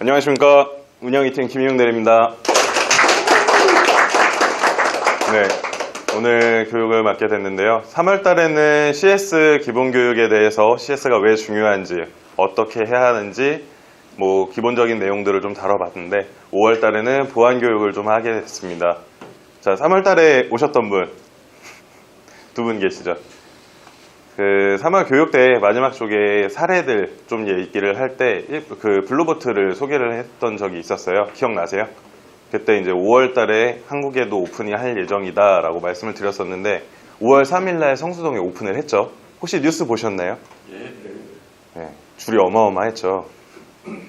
안녕하십니까. 운영2팀 김희용 대리입니다. 네, 오늘 교육을 맡게 됐는데요. 3월 달에는 CS 기본 교육에 대해서 CS가 왜 중요한지, 어떻게 해야 하는지, 기본적인 내용들을 좀 다뤄봤는데, 5월 달에는 보안 교육을 좀 하게 됐습니다. 자, 3월 달에 오셨던 분, 두 분 계시죠? 3월 교육 때 마지막 쪽에 사례들 좀 얘기를 할 때 블루보트를 소개를 했던 적이 있었어요. 기억나세요? 그때 이제 5월 달에 한국에도 오픈이 할 예정이다 라고 말씀을 드렸었는데 5월 3일 날 성수동에 오픈을 했죠. 혹시 뉴스 보셨나요? 네, 줄이 어마어마했죠.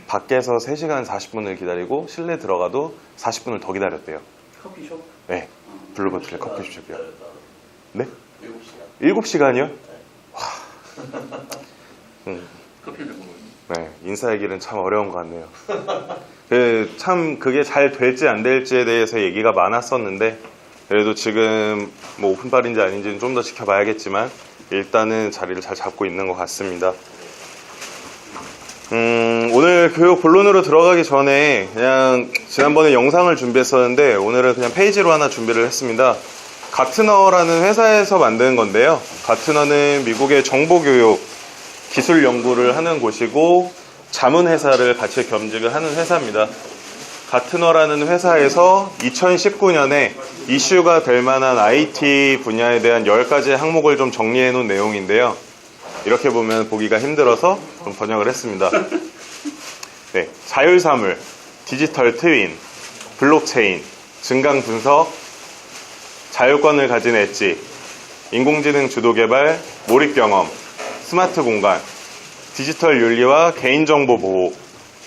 밖에서 3시간 40분을 기다리고 실내 들어가도 40분을 더 기다렸대요. 커피숍? 네, 블루보틀의 커피숍이요. 네? 7시간. 7시간이요? 커피를 먹어요. 네, 인사의 길은 참 어려운 것 같네요. 참 그게 잘 될지 안 될지에 대해서 얘기가 많았었는데 그래도 지금 오픈발인지 아닌지는 좀 더 지켜봐야겠지만 일단은 자리를 잘 잡고 있는 것 같습니다. 오늘 교육 본론으로 들어가기 전에 그냥 지난번에 영상을 준비했었는데 오늘은 그냥 페이지로 하나 준비를 했습니다. 가트너라는 회사에서 만든 건데요. 가트너는 미국의 정보교육 기술 연구를 하는 곳이고 자문회사를 같이 겸직을 하는 회사입니다. 가트너라는 회사에서 2019년에 이슈가 될 만한 IT 분야에 대한 10가지 항목을 좀 정리해 놓은 내용인데요. 이렇게 보면 보기가 힘들어서 좀 번역을 했습니다. 네, 자율사물, 디지털 트윈, 블록체인, 증강 분석, 자율권을 가진 엣지, 인공지능 주도 개발, 몰입 경험, 스마트 공간, 디지털 윤리와 개인정보 보호,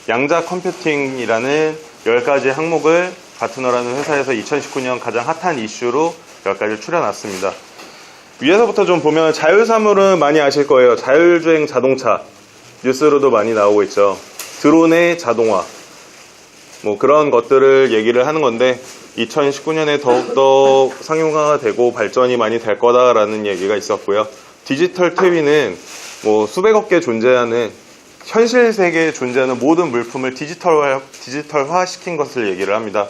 양자 컴퓨팅이라는 10가지 항목을 가트너라는 회사에서 2019년 가장 핫한 이슈로 10가지를 추려놨습니다. 위에서부터 좀 보면 자율사물은 많이 아실 거예요. 자율주행 자동차, 뉴스로도 많이 나오고 있죠. 드론의 자동화, 그런 것들을 얘기를 하는 건데 2019년에 더욱더 상용화가 되고 발전이 많이 될 거다라는 얘기가 있었고요. 디지털 트윈은 수백억 개 존재하는 현실 세계에 존재하는 모든 물품을 디지털화 시킨 것을 얘기를 합니다.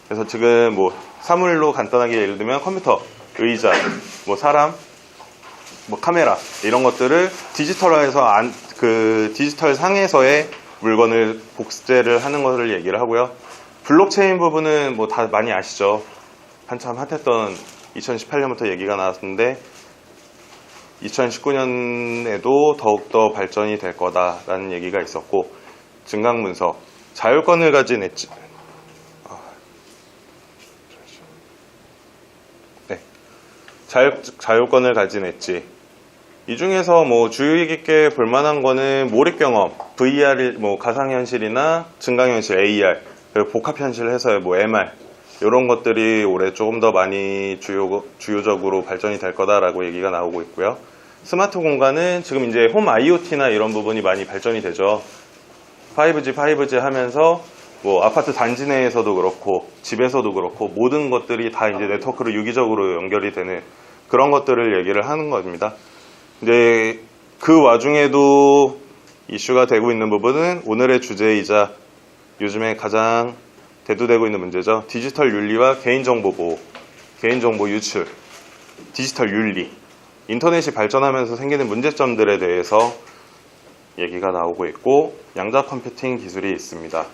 그래서 지금 사물로 간단하게 예를 들면 컴퓨터, 의자, 사람, 카메라 이런 것들을 디지털화해서 디지털 상에서의 물건을 복제를 하는 것을 얘기를 하고요. 블록체인 부분은 다 많이 아시죠? 한참 핫했던 2018년부터 얘기가 나왔는데 2019년에도 더욱더 발전이 될 거다라는 얘기가 있었고 증강 분석, 자율권을 가진 엣지, 자율권을 가진 엣지. 이 중에서 주의 깊게 볼 만한 거는 몰입 경험, VR, 가상현실이나 증강현실, AR, 그리고 복합현실 해서의 MR, 이런 것들이 올해 조금 더 많이 주요적으로 발전이 될 거다라고 얘기가 나오고 있고요. 스마트 공간은 지금 이제 홈 IoT나 이런 부분이 많이 발전이 되죠. 5G 하면서 아파트 단지 내에서도 그렇고 집에서도 그렇고 모든 것들이 다 이제 네트워크로 유기적으로 연결이 되는 그런 것들을 얘기를 하는 겁니다. 이제 그 와중에도 이슈가 되고 있는 부분은 오늘의 주제이자 요즘에 가장 대두되고 있는 문제죠. 디지털 윤리와 개인정보 보호, 개인정보 유출, 디지털 윤리, 인터넷이 발전하면서 생기는 문제점들에 대해서 얘기가 나오고 있고 양자 컴퓨팅 기술이 있습니다.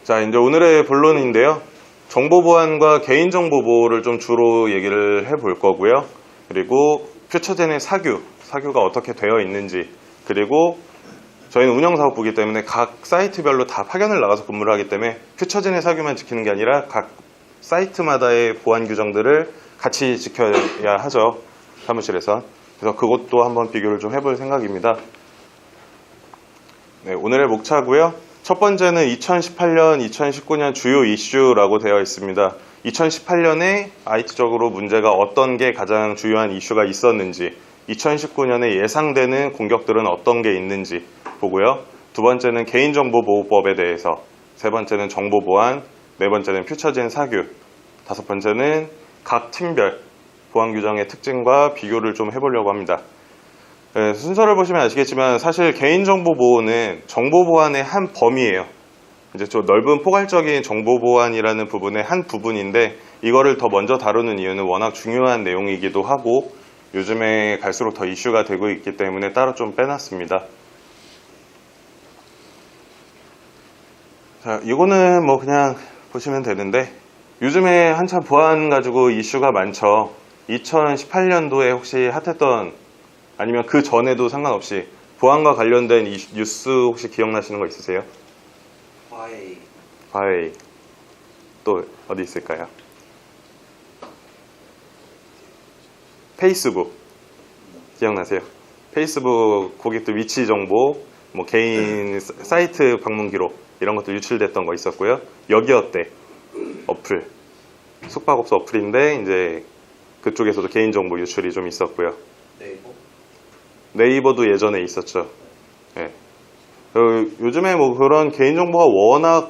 자, 이제 오늘의 본론인데요. 정보 보안과 개인정보 보호를 좀 주로 얘기를 해볼 거고요. 그리고 퓨처젠의 사규가 어떻게 되어 있는지, 그리고 저희는 운영사업부이기 때문에 각 사이트별로 다 파견을 나가서 근무를 하기 때문에 퓨처젠의 사규만 지키는 게 아니라 각 사이트마다의 보안 규정들을 같이 지켜야 하죠. 사무실에서. 그래서 그것도 한번 비교를 좀 해볼 생각입니다. 네, 오늘의 목차고요. 첫 번째는 2018년, 2019년 주요 이슈라고 되어 있습니다. 2018년에 IT적으로 문제가 어떤 게 가장 주요한 이슈가 있었는지, 2019년에 예상되는 공격들은 어떤 게 있는지 보고요. 두 번째는 개인정보보호법에 대해서, 세 번째는 정보보안, 네 번째는 퓨처젠 사규, 다섯 번째는 각 팀별 보안 규정의 특징과 비교를 좀 해보려고 합니다. 네, 순서를 보시면 아시겠지만 사실 개인정보 보호는 정보 보안의 한 범위예요. 이제 좀 넓은 포괄적인 정보 보안이라는 부분의 한 부분인데 이거를 더 먼저 다루는 이유는 워낙 중요한 내용이기도 하고 요즘에 갈수록 더 이슈가 되고 있기 때문에 따로 좀 빼놨습니다. 자, 이거는 뭐 그냥 보시면 되는데 요즘에 한참 보안 가지고 이슈가 많죠. 2018년도에 혹시 핫했던 아니면 그 전에도 상관없이 보안과 관련된 뉴스 혹시 기억나시는 거 있으세요? 화웨이. 화웨이. 또 어디 있을까요? 페이스북. 기억나세요? 페이스북 고객들 위치 정보, 뭐 개인 사이트 방문 기록 이런 것도 유출됐던 거 있었고요. 여기어때 어플. 숙박업소 어플인데 이제 그쪽에서도 개인 정보 유출이 좀 있었고요. 네이버. 네이버도 예전에 있었죠. 예. 요즘에 뭐 그런 개인정보가 워낙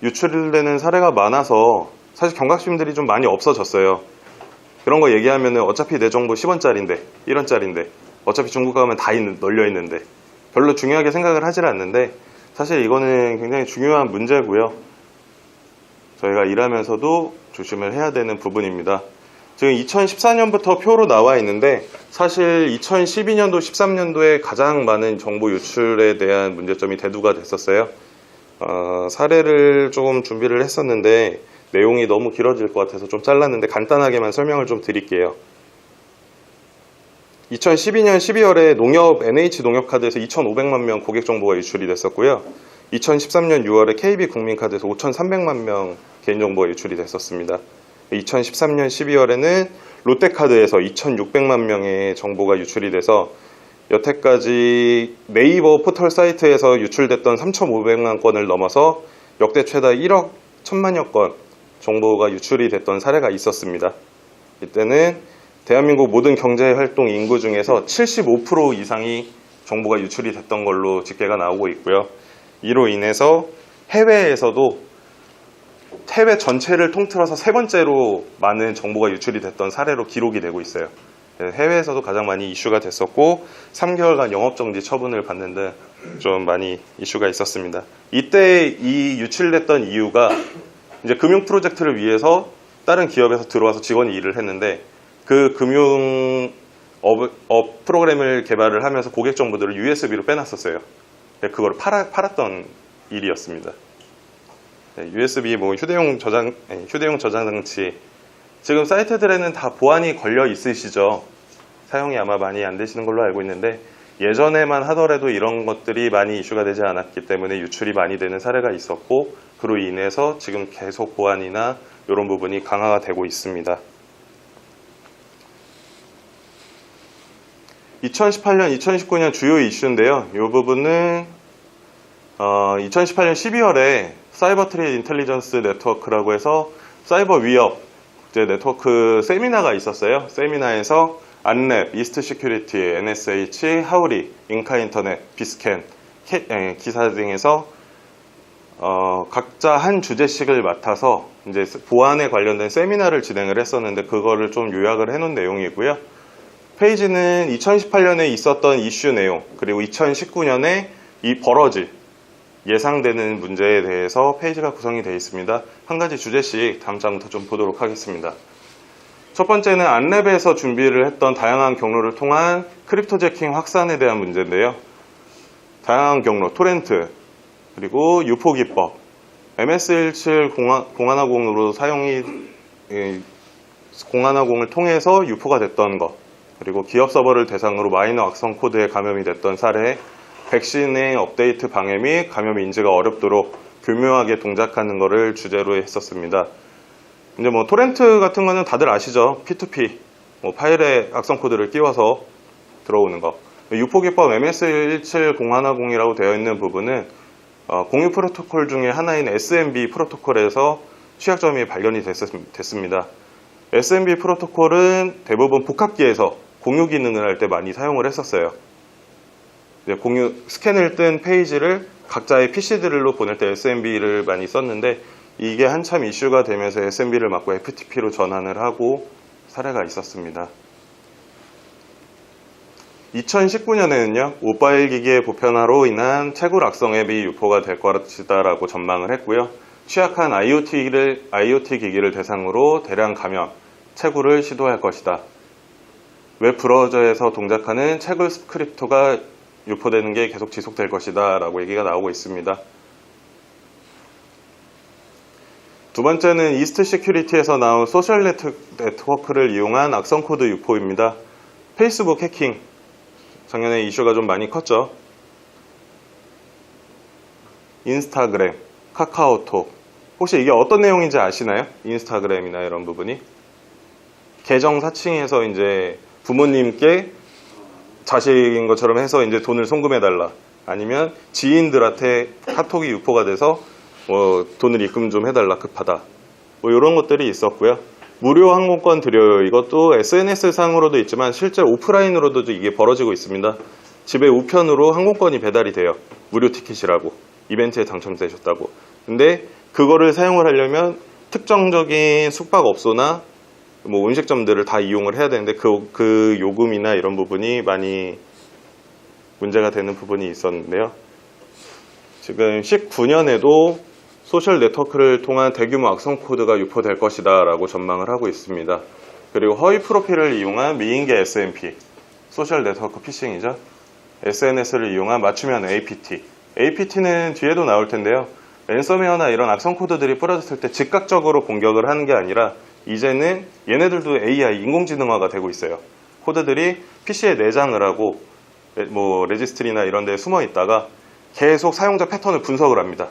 유출되는 사례가 많아서 사실 경각심들이 좀 많이 없어졌어요. 그런 거 얘기하면은 어차피 내 정보 10원짜리인데 1원짜리인데 어차피 중국 가면 다 널려 있는데 별로 중요하게 생각을 하질 않는데 사실 이거는 굉장히 중요한 문제고요. 저희가 일하면서도 조심을 해야 되는 부분입니다. 지금 2014년부터 표로 나와 있는데 사실 2012년도, 13년도에 가장 많은 정보 유출에 대한 문제점이 대두가 됐었어요. 사례를 조금 준비를 했었는데 내용이 너무 길어질 것 같아서 좀 잘랐는데 간단하게만 설명을 좀 드릴게요. 2012년 12월에 NH 농협카드에서 2,500만 명 고객 정보가 유출이 됐었고요. 2013년 6월에 KB 국민카드에서 5,300만 명 개인정보가 유출이 됐었습니다. 2013년 12월에는 롯데카드에서 2,600만 명의 정보가 유출이 돼서 여태까지 네이버 포털 사이트에서 유출됐던 3,500만 건을 넘어서 역대 최다 1억 1,000만여 건 정보가 유출이 됐던 사례가 있었습니다. 이때는 대한민국 모든 경제활동 인구 중에서 75% 이상이 정보가 유출이 됐던 걸로 집계가 나오고 있고요. 이로 인해서 해외에서도 해외 전체를 통틀어서 세 번째로 많은 정보가 유출이 됐던 사례로 기록이 되고 있어요. 해외에서도 가장 많이 이슈가 됐었고 3개월간 영업정지 처분을 받는 등 좀 많이 이슈가 있었습니다. 이때 이 유출됐던 이유가 이제 금융 프로젝트를 위해서 다른 기업에서 들어와서 직원이 일을 했는데 그 금융 프로그램을 개발을 하면서 고객 정보들을 USB로 빼놨었어요. 그걸 팔았던 일이었습니다. USB 뭐 휴대용 저장 장치 지금 사이트들에는 다 보안이 걸려 있으시죠. 사용이 아마 많이 안 되시는 걸로 알고 있는데 예전에만 하더라도 이런 것들이 많이 이슈가 되지 않았기 때문에 유출이 많이 되는 사례가 있었고 그로 인해서 지금 계속 보안이나 이런 부분이 강화가 되고 있습니다. 2018년, 2019년 주요 이슈인데요. 이 부분은 2018년 12월에 사이버 트레이드 인텔리전스 네트워크라고 해서 사이버 위협 네트워크 세미나가 있었어요. 세미나에서 안랩, 이스트 시큐리티, NSH, 하우리, 인카인터넷, 비스캔, 기사 등에서 각자 한 주제씩을 맡아서 이제 보안에 관련된 세미나를 진행을 했었는데 그거를 좀 요약을 해놓은 내용이고요. 페이지는 2018년에 있었던 이슈 내용 그리고 2019년에 이 벌어질 예상되는 문제에 대해서 페이지가 구성이 되어 있습니다. 한 가지 주제씩 다음 장부터 좀 보도록 하겠습니다. 첫 번째는 안랩에서 준비를 했던 다양한 경로를 통한 크립토 재킹 확산에 대한 문제인데요. 다양한 경로, 토렌트, 그리고 유포 기법, MS-17 공안화공으로 공안화공을 통해서 유포가 됐던 것, 그리고 기업 서버를 대상으로 마이너 악성 코드에 감염이 됐던 사례, 백신의 업데이트 방해 및 감염 인지가 어렵도록 교묘하게 동작하는 것을 주제로 했었습니다. 이제 뭐 토렌트 같은 거는 다들 아시죠? P2P, 뭐 파일에 악성 코드를 끼워서 들어오는 거. 유포기법 MS-17 공안화공이라고 되어 있는 부분은 공유 프로토콜 중에 하나인 SMB 프로토콜에서 취약점이 발견이 됐습니다. SMB 프로토콜은 대부분 복합기에서 공유 기능을 할 때 많이 사용을 했었어요. 공유 스캔을 뜬 페이지를 각자의 PC들로 보낼 때 SMB를 많이 썼는데 이게 한참 이슈가 되면서 SMB를 막고 FTP로 전환을 하고 사례가 있었습니다. 2019년에는요, 모바일 기기의 보편화로 인한 채굴 악성 앱이 유포가 될 것이다 라고 전망을 했고요. 취약한 IoT 기기를 대상으로 대량 감염, 채굴을 시도할 것이다. 웹 브라우저에서 동작하는 채굴 스크립트가 유포되는 게 계속 지속될 것이다 라고 얘기가 나오고 있습니다. 두 번째는 이스트 시큐리티에서 나온 소셜 네트워크를 이용한 악성 코드 유포입니다. 페이스북 해킹, 작년에 이슈가 좀 많이 컸죠. 인스타그램, 카카오톡, 혹시 이게 어떤 내용인지 아시나요? 인스타그램이나 이런 부분이 계정 사칭해서 이제 부모님께 자식인 것처럼 해서 이제 돈을 송금해달라, 아니면 지인들한테 카톡이 유포가 돼서 돈을 입금 좀 해달라, 급하다, 이런 것들이 있었고요. 무료 항공권 드려요, 이것도 SNS 상으로도 있지만 실제 오프라인으로도 이게 벌어지고 있습니다. 집에 우편으로 항공권이 배달이 돼요. 무료 티켓이라고, 이벤트에 당첨되셨다고. 근데 그거를 사용을 하려면 특정적인 숙박업소나 뭐 음식점들을 다 이용을 해야 되는데 그 요금이나 이런 부분이 많이 문제가 되는 부분이 있었는데요. 지금 19년에도 소셜 네트워크를 통한 대규모 악성 코드가 유포될 것이다 라고 전망을 하고 있습니다. 그리고 허위 프로필을 이용한 미인계 SMP, 소셜 네트워크 피싱이죠. SNS를 이용한 맞춤형 APT. APT는 뒤에도 나올 텐데요. 랜섬웨어나 이런 악성 코드들이 뿌려졌을 때 즉각적으로 공격을 하는 게 아니라 이제는 얘네들도 AI, 인공지능화가 되고 있어요. 코드들이 PC에 내장을 하고 뭐 레지스트리나 이런 데에 숨어 있다가 계속 사용자 패턴을 분석을 합니다.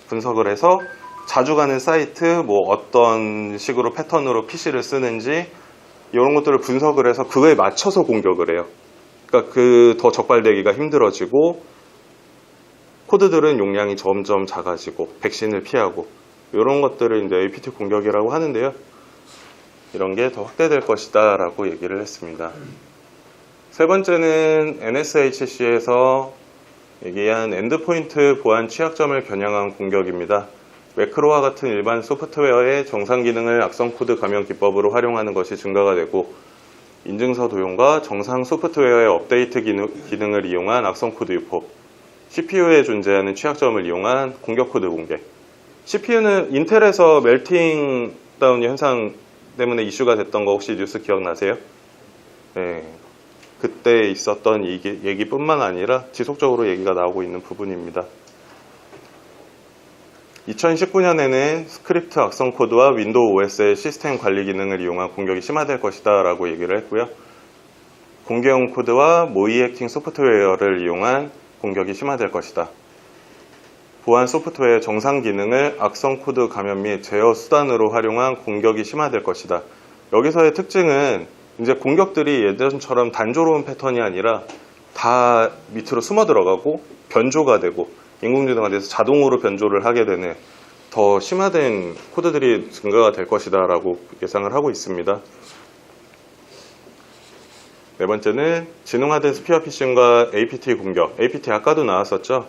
분석을 해서 자주 가는 사이트, 뭐 어떤 식으로 패턴으로 PC를 쓰는지 이런 것들을 분석을 해서 그거에 맞춰서 공격을 해요. 그러니까 그 더 적발되기가 힘들어지고 코드들은 용량이 점점 작아지고 백신을 피하고 이런 것들을 이제 APT 공격이라고 하는데요. 이런 게 더 확대될 것이다 라고 얘기를 했습니다. 세 번째는 NSHC에서 얘기한 엔드포인트 보안 취약점을 겨냥한 공격입니다. 매크로와 같은 일반 소프트웨어의 정상 기능을 악성 코드 감염 기법으로 활용하는 것이 증가가 되고, 인증서 도용과 정상 소프트웨어의 업데이트 기능을 이용한 악성 코드 유포, CPU에 존재하는 취약점을 이용한 공격 코드 공개. CPU는 인텔에서 멜팅 다운 현상 때문에 이슈가 됐던 거 혹시 뉴스 기억나세요? 네. 그때 있었던 얘기뿐만 아니라 지속적으로 얘기가 나오고 있는 부분입니다. 2019년에는 스크립트 악성 코드와 윈도우 OS의 시스템 관리 기능을 이용한 공격이 심화될 것이다 라고 얘기를 했고요. 공개용 코드와 모의 해킹 소프트웨어를 이용한 공격이 심화될 것이다. 보안 소프트웨어의 정상 기능을 악성 코드 감염 및 제어 수단으로 활용한 공격이 심화될 것이다. 여기서의 특징은 이제 공격들이 예전처럼 단조로운 패턴이 아니라 다 밑으로 숨어 들어가고 변조가 되고 인공지능화 돼서 자동으로 변조를 하게 되는 더 심화된 코드들이 증가가 될 것이다 라고 예상을 하고 있습니다. 네 번째는 지능화된 스피어 피싱과 APT 공격. APT 아까도 나왔었죠.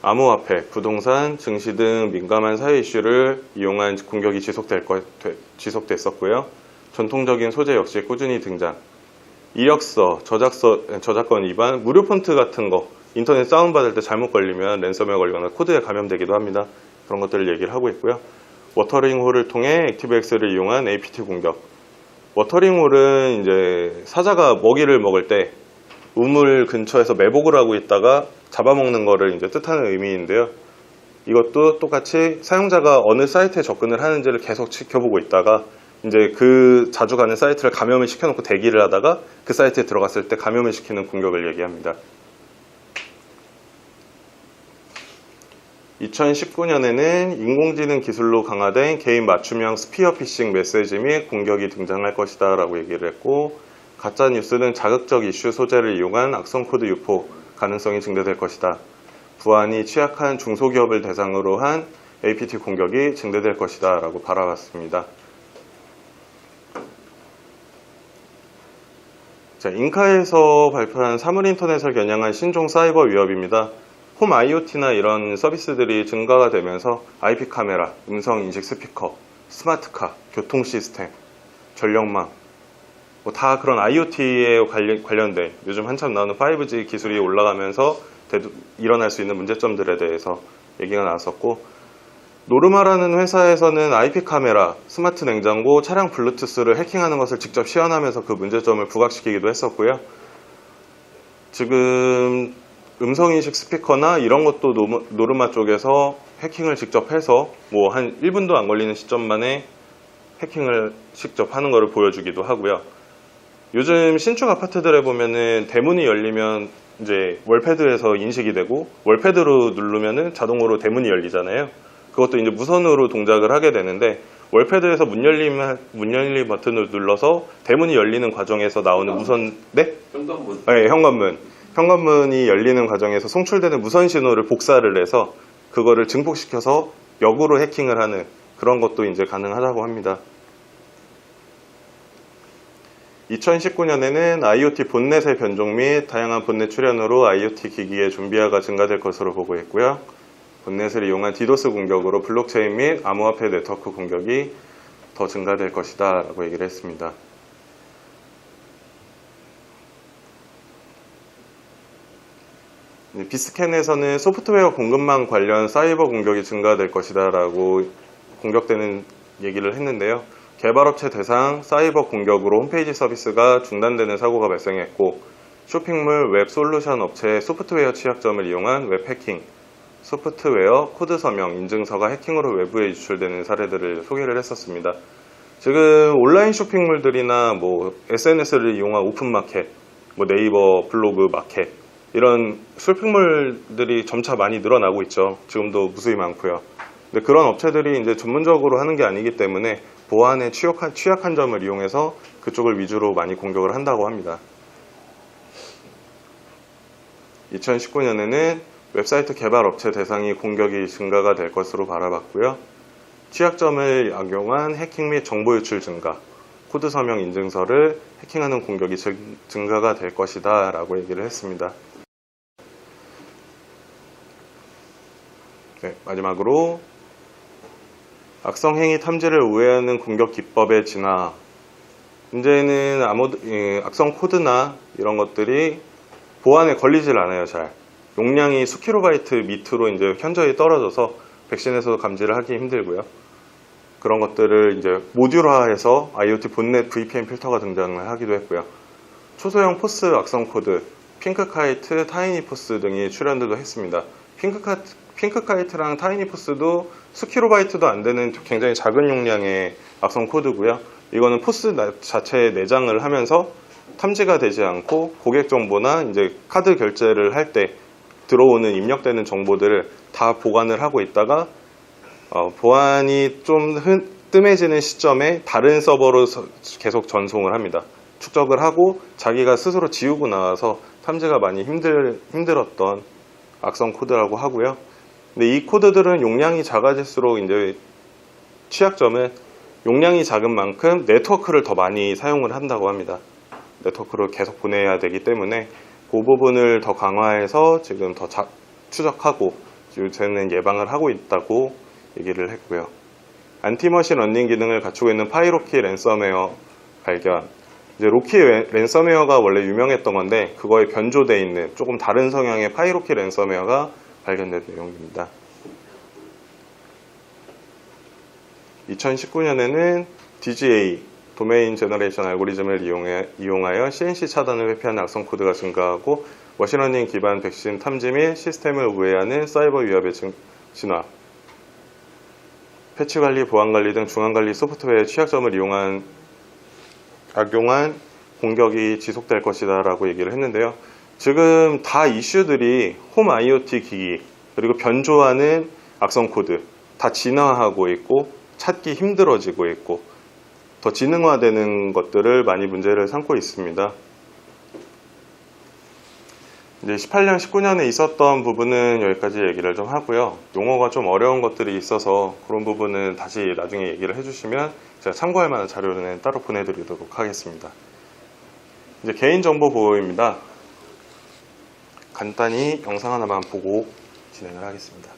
암호화폐, 부동산, 증시 등 민감한 사회 이슈를 이용한 공격이 지속됐었고요. 전통적인 소재 역시 꾸준히 등장. 이력서, 저작권 위반, 무료 폰트 같은 거 인터넷 다운받을 때 잘못 걸리면 랜섬웨어 걸리거나 코드에 감염되기도 합니다. 그런 것들을 얘기를 하고 있고요. 워터링홀을 통해 액티브엑스를 이용한 APT 공격. 워터링홀은 이제 사자가 먹이를 먹을 때 우물 근처에서 매복을 하고 있다가 잡아먹는 거를 이제 뜻하는 의미인데요. 이것도 똑같이 사용자가 어느 사이트에 접근을 하는지를 계속 지켜보고 있다가 이제 그 자주 가는 사이트를 감염을 시켜놓고 대기를 하다가 그 사이트에 들어갔을 때 감염을 시키는 공격을 얘기합니다. 2019년에는 인공지능 기술로 강화된 개인 맞춤형 스피어 피싱 메시지 및 공격이 등장할 것이다 라고 얘기를 했고, 가짜뉴스 등 자극적 이슈 소재를 이용한 악성 코드 유포 가능성이 증대될 것이다. 보안이 취약한 중소기업을 대상으로 한 APT 공격이 증대될 것이다 라고 바라봤습니다. 자, 인카에서 발표한 사물인터넷을 겨냥한 신종 사이버 위협입니다. 홈 IoT나 이런 서비스들이 증가가 되면서 IP 카메라, 음성 인식 스피커, 스마트카, 교통 시스템, 전력망 뭐 다 그런 IoT에 관련된 요즘 한참 나오는 5G 기술이 올라가면서 일어날 수 있는 문제점들에 대해서 얘기가 나왔었고, 노르마라는 회사에서는 IP 카메라, 스마트 냉장고, 차량 블루투스를 해킹하는 것을 직접 시연하면서 그 문제점을 부각시키기도 했었고요. 지금 음성인식 스피커나 이런 것도 노르마 쪽에서 해킹을 직접 해서 뭐 한 1분도 안 걸리는 시점 만에 해킹을 직접 하는 것을 보여주기도 하고요. 요즘 신축 아파트들에 보면은 대문이 열리면 이제 월패드에서 인식이 되고, 월패드로 누르면은 자동으로 대문이 열리잖아요. 그것도 이제 무선으로 동작을 하게 되는데, 월패드에서 문 열림 버튼을 눌러서 대문이 열리는 과정에서 나오는 네? 현관문. 네, 현관문이 열리는 과정에서 송출되는 무선 신호를 복사를 해서 그거를 증폭시켜서 역으로 해킹을 하는 그런 것도 이제 가능하다고 합니다. 2019년에는 IoT 본넷의 변종 및 다양한 본넷 출현으로 IoT 기기의 좀비화가 증가될 것으로 보고 있고요. 본넷을 이용한 디도스 공격으로 블록체인 및 암호화폐 네트워크 공격이 더 증가될 것이다 라고 얘기를 했습니다. 비스캔에서는 소프트웨어 공급망 관련 사이버 공격이 증가될 것이다 라고 공격되는 얘기를 했는데요. 개발업체 대상 사이버 공격으로 홈페이지 서비스가 중단되는 사고가 발생했고, 쇼핑몰 웹 솔루션 업체의 소프트웨어 취약점을 이용한 웹 해킹, 소프트웨어 코드 서명 인증서가 해킹으로 외부에 유출되는 사례들을 소개를 했었습니다. 지금 온라인 쇼핑몰들이나 뭐 SNS를 이용한 오픈마켓, 뭐 네이버 블로그 마켓, 이런 쇼핑몰들이 점차 많이 늘어나고 있죠. 지금도 무수히 많고요. 근데 그런 업체들이 이제 전문적으로 하는 게 아니기 때문에 보안에 취약한 점을 이용해서 그쪽을 위주로 많이 공격을 한다고 합니다. 2019년에는 웹사이트 개발 업체 대상이 공격이 증가가 될 것으로 바라봤고요. 취약점을 악용한 해킹 및 정보 유출 증가, 코드 서명 인증서를 해킹하는 공격이 증가가 될 것이다 라고 얘기를 했습니다. 네, 마지막으로 악성행위 탐지를 우회하는 공격 기법의 진화. 이제는 악성 코드나 이런 것들이 보안에 걸리질 않아요. 잘 용량이 수킬로바이트 밑으로 이제 현저히 떨어져서 백신에서도 감지를 하기 힘들고요. 그런 것들을 이제 모듈화해서 IoT 본넷 VPN 필터가 등장을 하기도 했고요. 초소형 포스 악성 코드, 핑크카이트, 타이니포스 등이 출현도 했습니다. 핑크카이트랑 타이니포스도 수킬로바이트도 안 되는 굉장히 작은 용량의 악성 코드고요. 이거는 포스 자체에 내장을 하면서 탐지가 되지 않고 고객 정보나 이제 카드 결제를 할 때 들어오는 입력되는 정보들을 다 보관을 하고 있다가 보안이 좀 뜸해지는 시점에 다른 서버로 계속 전송을 합니다. 축적을 하고 자기가 스스로 지우고 나와서 탐지가 많이 힘들었던 악성 코드라고 하고요. 근데 이 코드들은 용량이 작아질수록 이제 취약점은 용량이 작은 만큼 네트워크를 더 많이 사용을 한다고 합니다. 네트워크를 계속 보내야 되기 때문에 그 부분을 더 강화해서 지금 더 추적하고 요새는 예방을 하고 있다고 얘기를 했고요. 안티머신 러닝 기능을 갖추고 있는 파이로키 랜섬웨어 발견. 이제 로키 랜섬웨어가 원래 유명했던 건데 그거에 변조되어 있는 조금 다른 성향의 파이로키 랜섬웨어가 발견된 내용입니다. 2019년에는 DGA 도메인 제너레이션 알고리즘을 이용하여 CNC 차단을 회피하는 악성 코드가 증가하고 머신러닝 기반 백신 탐지 및 시스템을 우회하는 사이버 위협의 진화, 패치 관리, 보안 관리 등 중앙 관리 소프트웨어의 취약점을 악용한 공격이 지속될 것이다 라고 얘기를 했는데요. 지금 다 이슈들이 홈 IoT 기기 그리고 변조하는 악성 코드 다 진화하고 있고 찾기 힘들어지고 있고 더 지능화되는 것들을 많이 문제를 삼고 있습니다. 이제 18년, 19년에 있었던 부분은 여기까지 얘기를 좀 하고요. 용어가 좀 어려운 것들이 있어서 그런 부분은 다시 나중에 얘기를 해주시면 제가 참고할 만한 자료는 따로 보내드리도록 하겠습니다. 이제 개인정보 보호입니다. 간단히 영상 하나만 보고 진행을 하겠습니다.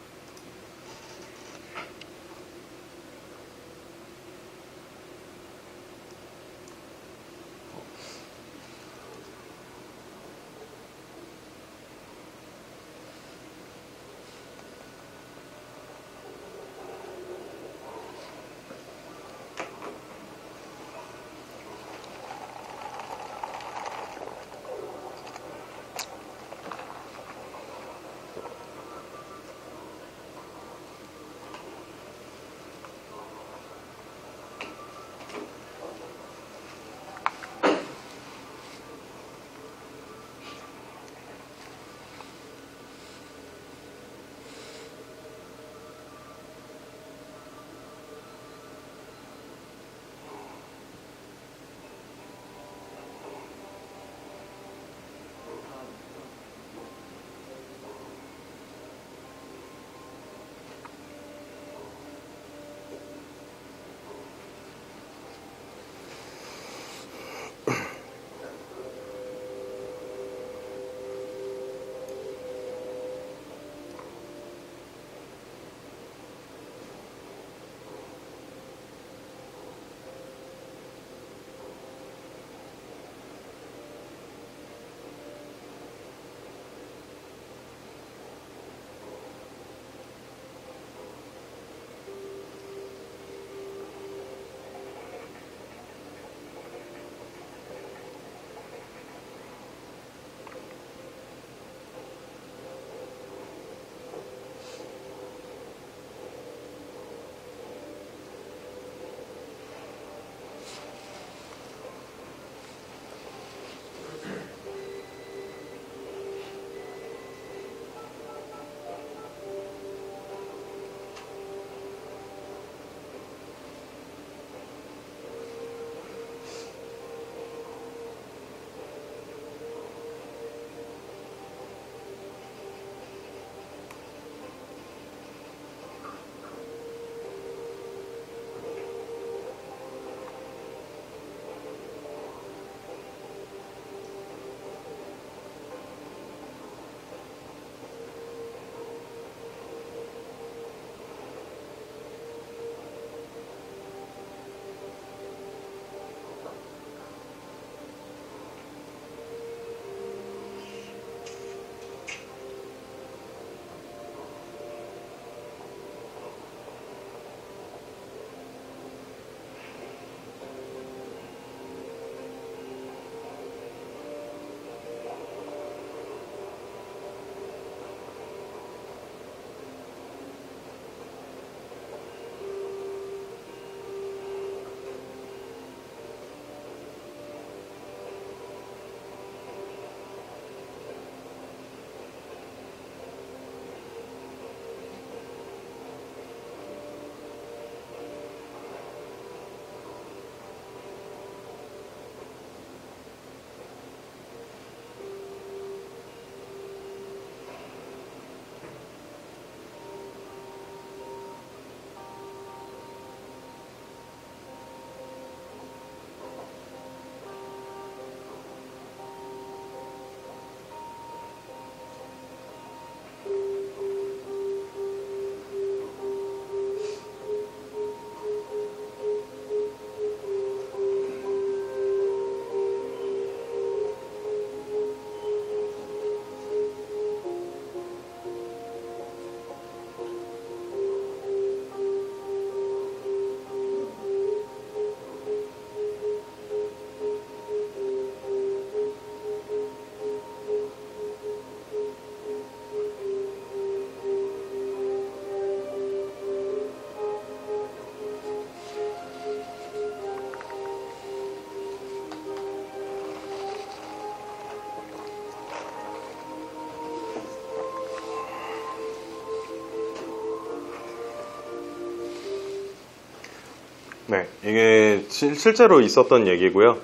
네, 이게 실제로 있었던 얘기고요.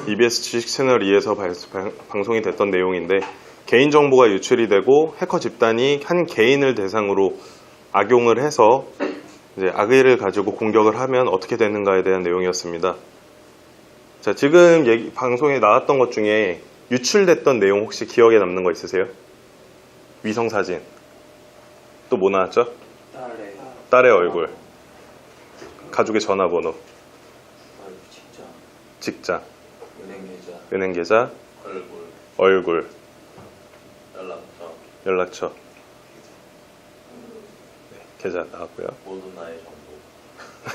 EBS 주식 채널 2에서 방송이 됐던 내용인데 개인정보가 유출이 되고 해커 집단이 한 개인을 대상으로 악용을 해서 이제 악의를 가지고 공격을 하면 어떻게 되는가에 대한 내용이었습니다. 자, 지금 방송에 나왔던 것 중에 유출됐던 내용 혹시 기억에 남는 거 있으세요? 위성사진. 또 뭐 나왔죠? 딸의 얼굴. 가족의 전화번호. 직장. 은행 계좌. 얼굴. 연락처. 네, 계좌 나왔고요. 모든 나의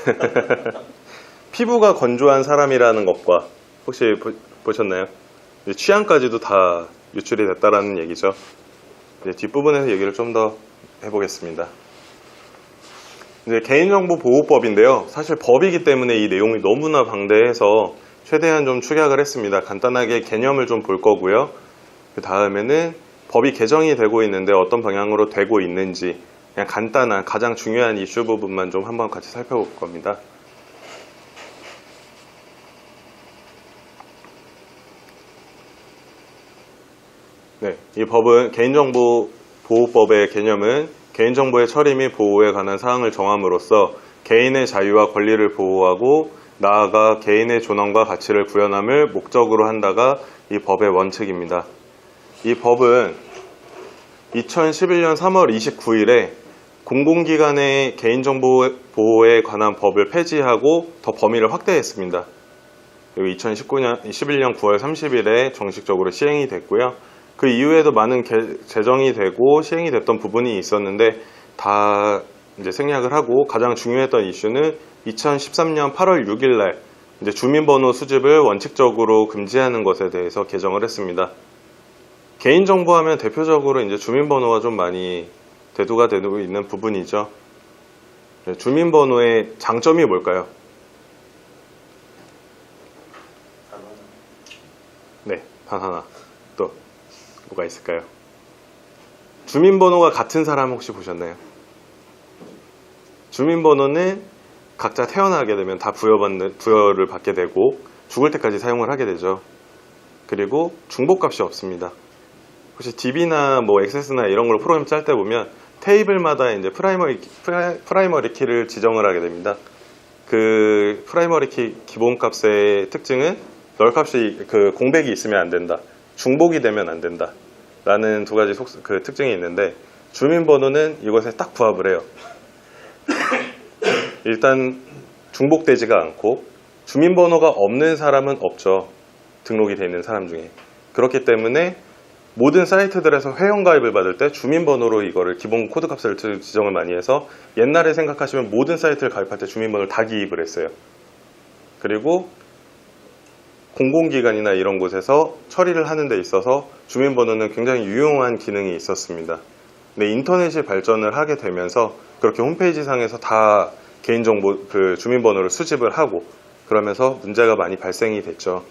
정보. 피부가 건조한 사람이라는 것과 혹시 보셨나요? 이제 취향까지도 다 유출이 됐다라는 얘기죠. 이제 뒷부분에서 얘기를 좀 더 해보겠습니다. 이제 개인정보보호법인데요. 사실 법이기 때문에 이 내용이 너무나 방대해서 최대한 좀 축약을 했습니다. 간단하게 개념을 좀 볼 거고요. 그 다음에는 법이 개정이 되고 있는데 어떤 방향으로 되고 있는지 그냥 간단한 가장 중요한 이슈 부분만 좀 한번 같이 살펴볼 겁니다. 네, 이 법은 개인정보보호법의 개념은 개인정보의 처리 및 보호에 관한 사항을 정함으로써 개인의 자유와 권리를 보호하고 나아가 개인의 존엄과 가치를 구현함을 목적으로 한다가 이 법의 원칙입니다. 이 법은 2011년 3월 29일에 공공기관의 개인정보 보호에 관한 법을 폐지하고 더 범위를 확대했습니다. 그리고 2011년 9월 30일에 정식적으로 시행이 됐고요. 그 이후에도 많은 제정이 되고 시행이 됐던 부분이 있었는데 다 이제 생략을 하고 가장 중요했던 이슈는 2013년 8월 6일 날 이제 주민번호 수집을 원칙적으로 금지하는 것에 대해서 개정을 했습니다. 개인정보 하면 대표적으로 이제 주민번호가 좀 많이 대두가 되고 있는 부분이죠. 네, 주민번호의 장점이 뭘까요? 네, 단 하나. 또 뭐가 있을까요? 주민번호가 같은 사람 혹시 보셨나요? 주민번호는 각자 태어나게 되면 다 부여를 받게 되고 죽을 때까지 사용을 하게 되죠. 그리고 중복값이 없습니다. 혹시 DB나 뭐 액세스나 이런 걸 프로그램 짤 때 보면 테이블마다 이제 프라이머리 키를 지정을 하게 됩니다. 그 프라이머리 키 기본값의 특징은 널 값이 그 공백이 있으면 안 된다. 중복이 되면 안 된다. 라는 두 가지 그 특징이 있는데 주민번호는 이것에 딱 부합을 해요. 일단 중복되지가 않고 주민번호가 없는 사람은 없죠. 등록이 되어 있는 사람 중에. 그렇기 때문에 모든 사이트들에서 회원가입을 받을 때 주민번호로 이거를 기본 코드값을 지정을 많이 해서 옛날에 생각하시면 모든 사이트를 가입할 때 주민번호를 다 기입을 했어요. 그리고 공공기관이나 이런 곳에서 처리를 하는 데 있어서 주민번호는 굉장히 유용한 기능이 있었습니다. 근데 인터넷이 발전을 하게 되면서 그렇게 홈페이지 상에서 다 개인정보, 그 주민번호를 수집을 하고 그러면서 문제가 많이 발생이 됐죠.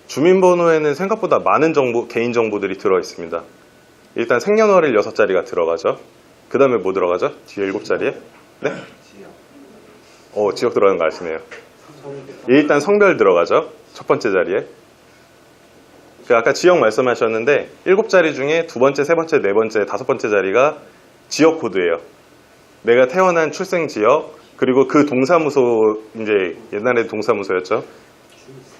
주민번호에는 생각보다 많은 개인정보들이 들어있습니다. 일단 생년월일 6자리가 들어가죠. 그 다음에 뭐 들어가죠? 뒤에 7자리에? 네? 지역 들어가는 거 아시네요. 일단 성별 들어가죠. 첫 번째 자리에. 아까 지역 말씀하셨는데 7자리 중에 두 번째, 세 번째, 네 번째, 다섯 번째 자리가 지역 코드예요. 내가 태어난 출생 지역, 그리고 그 동사무소, 이제 옛날에 동사무소였죠.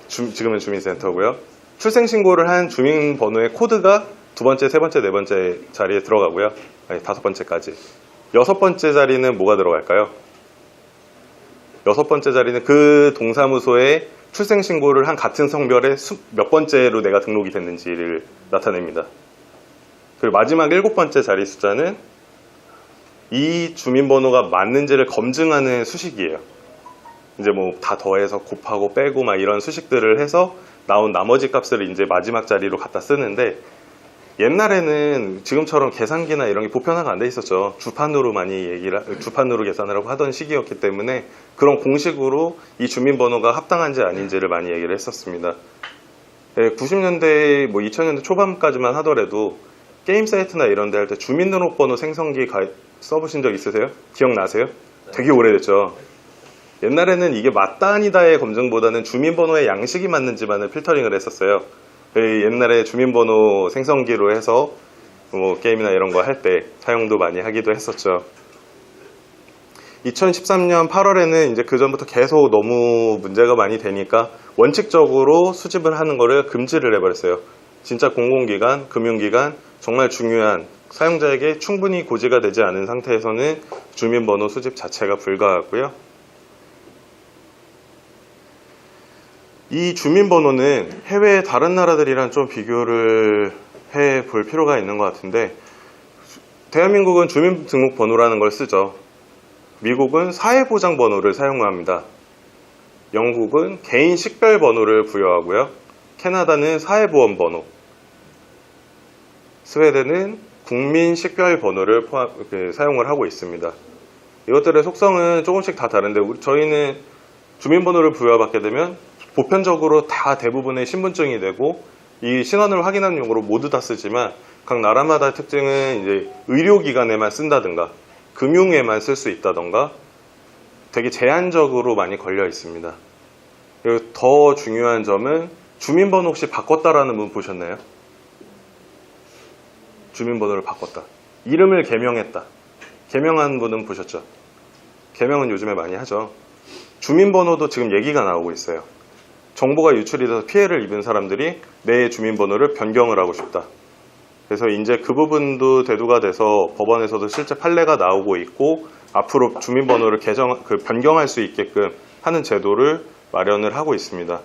지금은 주민센터고요. 출생신고를 한 주민번호의 코드가 두 번째, 세 번째, 네 번째 자리에 들어가고요. 아니, 다섯 번째까지. 여섯 번째 자리는 뭐가 들어갈까요? 여섯 번째 자리는 그 동사무소에 출생신고를 한 같은 성별의 몇 번째로 내가 등록이 됐는지를 나타냅니다. 그리고 마지막 7번째 자리 숫자는 이 주민번호가 맞는지를 검증하는 수식이에요. 이제 뭐 다 더해서 곱하고 빼고 막 이런 수식들을 해서 나온 나머지 값을 이제 마지막 자리로 갖다 쓰는데 옛날에는 지금처럼 계산기나 이런 게 보편화가 안 돼 있었죠. 주판으로 주판으로 계산하라고 하던 시기였기 때문에 그런 공식으로 이 주민번호가 합당한지 아닌지를 많이 얘기를 했었습니다. 90년대, 뭐 2000년대 초반까지만 하더라도 게임 사이트나 이런 데 할 때 주민등록번호 생성기 써보신 적 있으세요? 기억나세요? 되게 오래됐죠. 옛날에는 이게 맞다 아니다의 검증보다는 주민번호의 양식이 맞는지만을 필터링을 했었어요. 옛날에 주민번호 생성기로 해서 뭐 게임이나 이런 거 할 때 사용도 많이 하기도 했었죠. 2013년 8월에는 이제 그 전부터 계속 너무 문제가 많이 되니까 원칙적으로 수집을 하는 거를 금지를 해버렸어요. 진짜 공공기관, 금융기관, 정말 중요한 사용자에게 충분히 고지가 되지 않은 상태에서는 주민번호 수집 자체가 불가하고요. 이 주민번호는 해외 다른 나라들이랑 좀 비교를 해 볼 필요가 있는 것 같은데, 대한민국은 주민등록번호라는 걸 쓰죠. 미국은 사회보장번호를 사용합니다. 영국은 개인 식별번호를 부여하고요. 캐나다는 사회보험번호, 스웨덴은 국민식별번호를 사용을 하고 있습니다. 이것들의 속성은 조금씩 다 다른데 저희는 주민번호를 부여받게 되면 보편적으로 다 대부분의 신분증이 되고 이 신원을 확인하는 용으로 모두 다 쓰지만 각 나라마다 특징은 이제 의료기관에만 쓴다든가 금융에만 쓸 수 있다던가 되게 제한적으로 많이 걸려 있습니다. 그리고 더 중요한 점은 주민번호 혹시 바꿨다라는 분 보셨나요? 주민번호를 바꿨다. 이름을 개명했다. 개명한 분은 보셨죠? 개명은 요즘에 많이 하죠. 주민번호도 지금 얘기가 나오고 있어요. 정보가 유출이 돼서 피해를 입은 사람들이 내 주민번호를 변경을 하고 싶다. 그래서 이제 그 부분도 대두가 돼서 법원에서도 실제 판례가 나오고 있고 앞으로 주민번호를 변경할 수 있게끔 하는 제도를 마련을 하고 있습니다.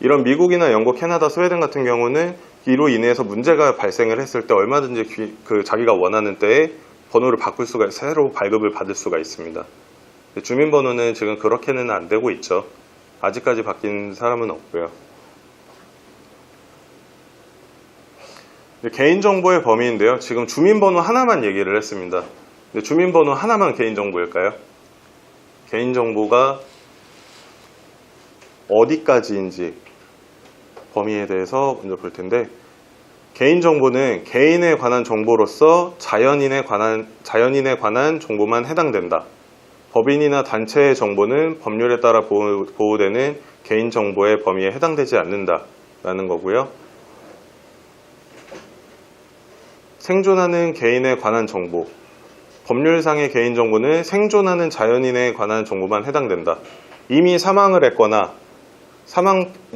이런 미국이나 영국, 캐나다, 스웨덴 같은 경우는 이로 인해서 문제가 발생을 했을 때 얼마든지 자기가 원하는 때에 번호를 바꿀 수가, 새로 발급을 받을 수가 있습니다. 주민번호는 지금 그렇게는 안 되고 있죠. 아직까지 바뀐 사람은 없고요. 개인정보의 범위인데요. 지금 주민번호 하나만 얘기를 했습니다. 근데 주민번호 하나만 개인정보일까요? 개인정보가 어디까지인지 범위에 대해서 먼저 볼 텐데, 개인정보는 개인에 관한 정보로서 자연인에 관한 정보만 해당된다. 법인이나 단체의 정보는 법률에 따라 보호되는 개인정보의 범위에 해당되지 않는다라는 거고요. 생존하는 개인에 관한 정보, 법률상의 개인정보는 생존하는 자연인에 관한 정보만 해당된다. 이미 사망을 했거나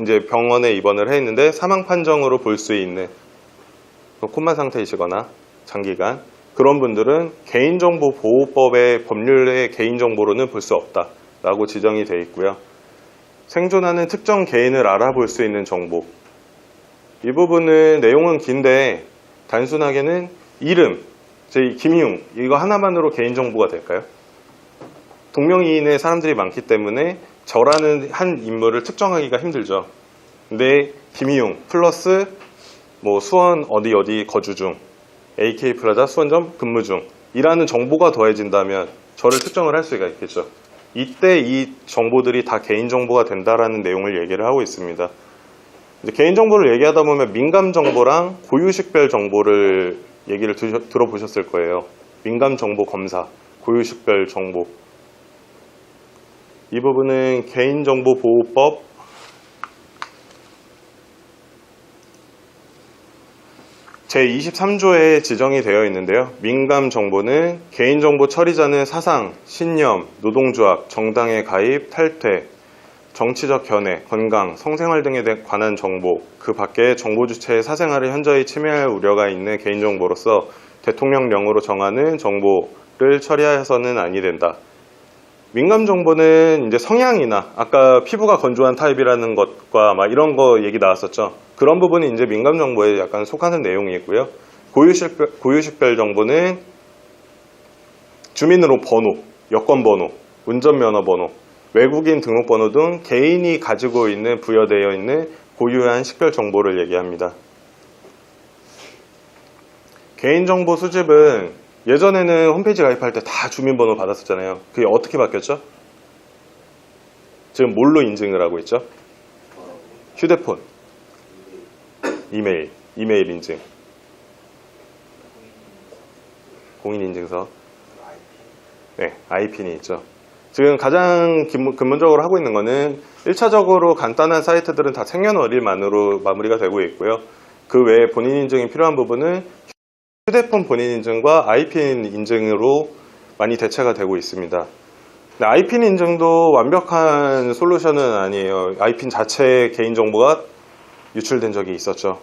이제 병원에 입원을 했는데 사망 판정으로 볼 수 있는 코마 상태이시거나 장기간 그런 분들은 개인정보보호법의 법률의 개인정보로는 볼 수 없다라고 지정이 되어 있고요. 생존하는 특정 개인을 알아볼 수 있는 정보, 이 부분은 내용은 긴데 단순하게는 이름, 김희웅 이거 하나만으로 개인정보가 될까요? 동명이인의 사람들이 많기 때문에 저라는 한 인물을 특정하기가 힘들죠. 근데 김희웅 플러스 뭐 수원 어디 거주 중, AK 플라자 수원점 근무 중 이라는 정보가 더해진다면 저를 특정을 할 수가 있겠죠. 이때 이 정보들이 다 개인정보가 된다라는 내용을 얘기를 하고 있습니다. 이제 개인정보를 얘기하다 보면 민감정보랑 고유식별 정보를 얘기를 들어보셨을 거예요. 민감정보 검사, 고유식별 정보. 이 부분은 개인정보보호법 제23조에 지정이 되어 있는데요. 민감정보는 개인정보 처리자는 사상, 신념, 노동조합, 정당에 가입, 탈퇴, 정치적 견해, 건강, 성생활 등에 관한 정보, 그 밖에 정보 주체의 사생활을 현저히 침해할 우려가 있는 개인정보로서 대통령령으로 정하는 정보를 처리해서는 아니 된다. 민감정보는 이제 성향이나 아까 피부가 건조한 타입이라는 것과 막 이런 거 얘기 나왔었죠. 그런 부분이 이제 민감정보에 약간 속하는 내용이고요. 고유식별 정보는 주민등록 번호, 여권번호, 운전면허번호, 외국인 등록번호 등 개인이 가지고 있는 부여되어 있는 고유한 식별 정보를 얘기합니다. 개인정보 수집은 예전에는 홈페이지 가입할 때 다 주민번호 받았었잖아요. 그게 어떻게 바뀌었죠? 지금 뭘로 인증을 하고 있죠? 휴대폰, 이메일 인증, 공인인증서, 네, IPN이 있죠. 지금 가장 근본적으로 하고 있는 거는 1차적으로 간단한 사이트들은 다 생년월일만으로 마무리가 되고 있고요. 그 외에 본인 인증이 필요한 부분은 휴대폰 본인 인증과 IPN 인증으로 많이 대체가 되고 있습니다. IPN 인증도 완벽한 솔루션은 아니에요. IPN 자체의 개인정보가 유출된 적이 있었죠.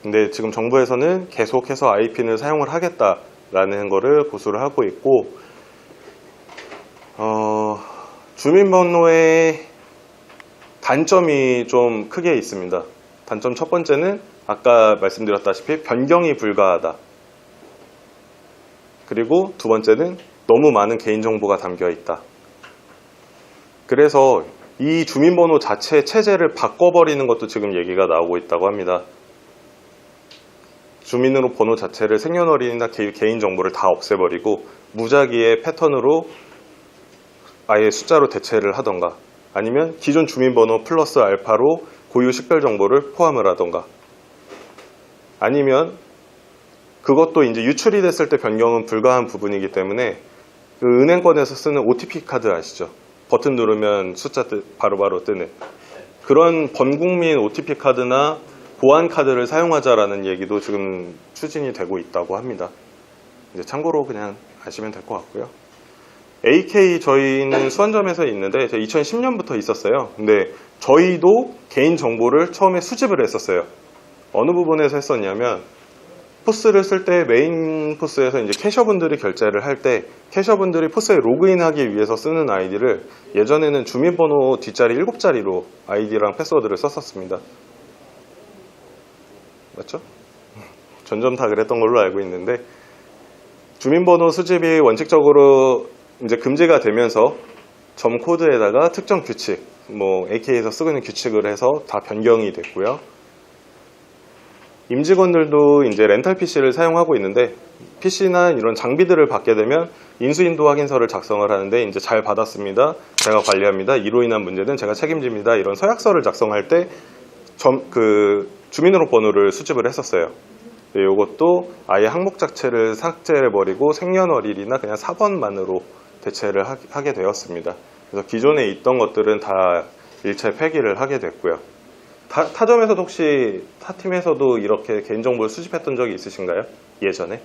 근데 지금 정부에서는 계속해서 IPN을 사용을 하겠다라는 거를 고수를 하고 있고, 주민번호의 단점이 좀 크게 있습니다. 단점 첫 번째는 아까 말씀드렸다시피 변경이 불가하다. 그리고 두 번째는 너무 많은 개인정보가 담겨 있다. 그래서 이 주민번호 자체 체제를 바꿔버리는 것도 지금 얘기가 나오고 있다고 합니다. 주민으로 번호 자체를 생년월일이나 개인정보를 다 없애버리고 무작위의 패턴으로 아예 숫자로 대체를 하던가, 아니면 기존 주민번호 플러스 알파로 고유 식별정보를 포함을 하던가, 아니면 그것도 이제 유출이 됐을 때 변경은 불가한 부분이기 때문에 그 은행권에서 쓰는 OTP 카드 아시죠? 버튼 누르면 숫자 바로바로 뜨는 그런 번국민 OTP 카드나 보안 카드를 사용하자라는 얘기도 지금 추진이 되고 있다고 합니다. 이제 참고로 그냥 아시면 될 것 같고요. AK 저희는 수원점에서 있는데 2010년부터 있었어요. 근데 저희도 개인 정보를 처음에 수집을 했었어요. 어느 부분에서 했었냐면 포스를 쓸 때 메인 포스에서 이제 캐셔분들이 결제를 할 때 캐셔분들이 포스에 로그인하기 위해서 쓰는 아이디를 예전에는 주민번호 뒷자리 7자리로 아이디랑 패스워드를 썼었습니다. 맞죠? 전점 다 그랬던 걸로 알고 있는데, 주민번호 수집이 원칙적으로 이제 금지가 되면서 점 코드에다가 특정 규칙, 뭐 AK에서 쓰고 있는 규칙을 해서 다 변경이 됐고요. 임직원들도 이제 렌탈 PC를 사용하고 있는데 PC나 이런 장비들을 받게 되면 인수인도 확인서를 작성을 하는데 이제 잘 받았습니다. 제가 관리합니다. 이로 인한 문제는 제가 책임집니다. 이런 서약서를 작성할 때 주민등록번호를 수집을 했었어요. 이것도 아예 항목 자체를 삭제해버리고 생년월일이나 그냥 4번만으로 대체를 하게 되었습니다. 그래서 기존에 있던 것들은 다 일체 폐기를 하게 됐고요. 타점에서도 혹시 타팀에서도 이렇게 개인정보를 수집했던 적이 있으신가요? 예전에?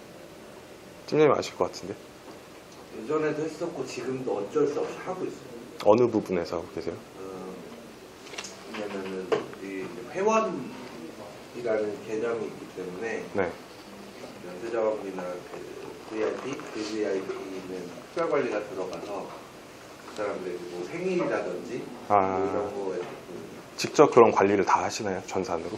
팀장님 아실 것 같은데. 예전에도 했었고 지금도 어쩔 수 없이 하고 있어요. 어느 부분에서 하고 계세요? 왜냐면은 이 회원이라는 개념이 있기 때문에 네. 연쇄자원이나 VIP, VVIP는 특별 관리가 들어가서 그 사람들이 뭐 생일이라든지 뭐 이런 거에 직접 그런 관리를 다 하시나요? 전산으로?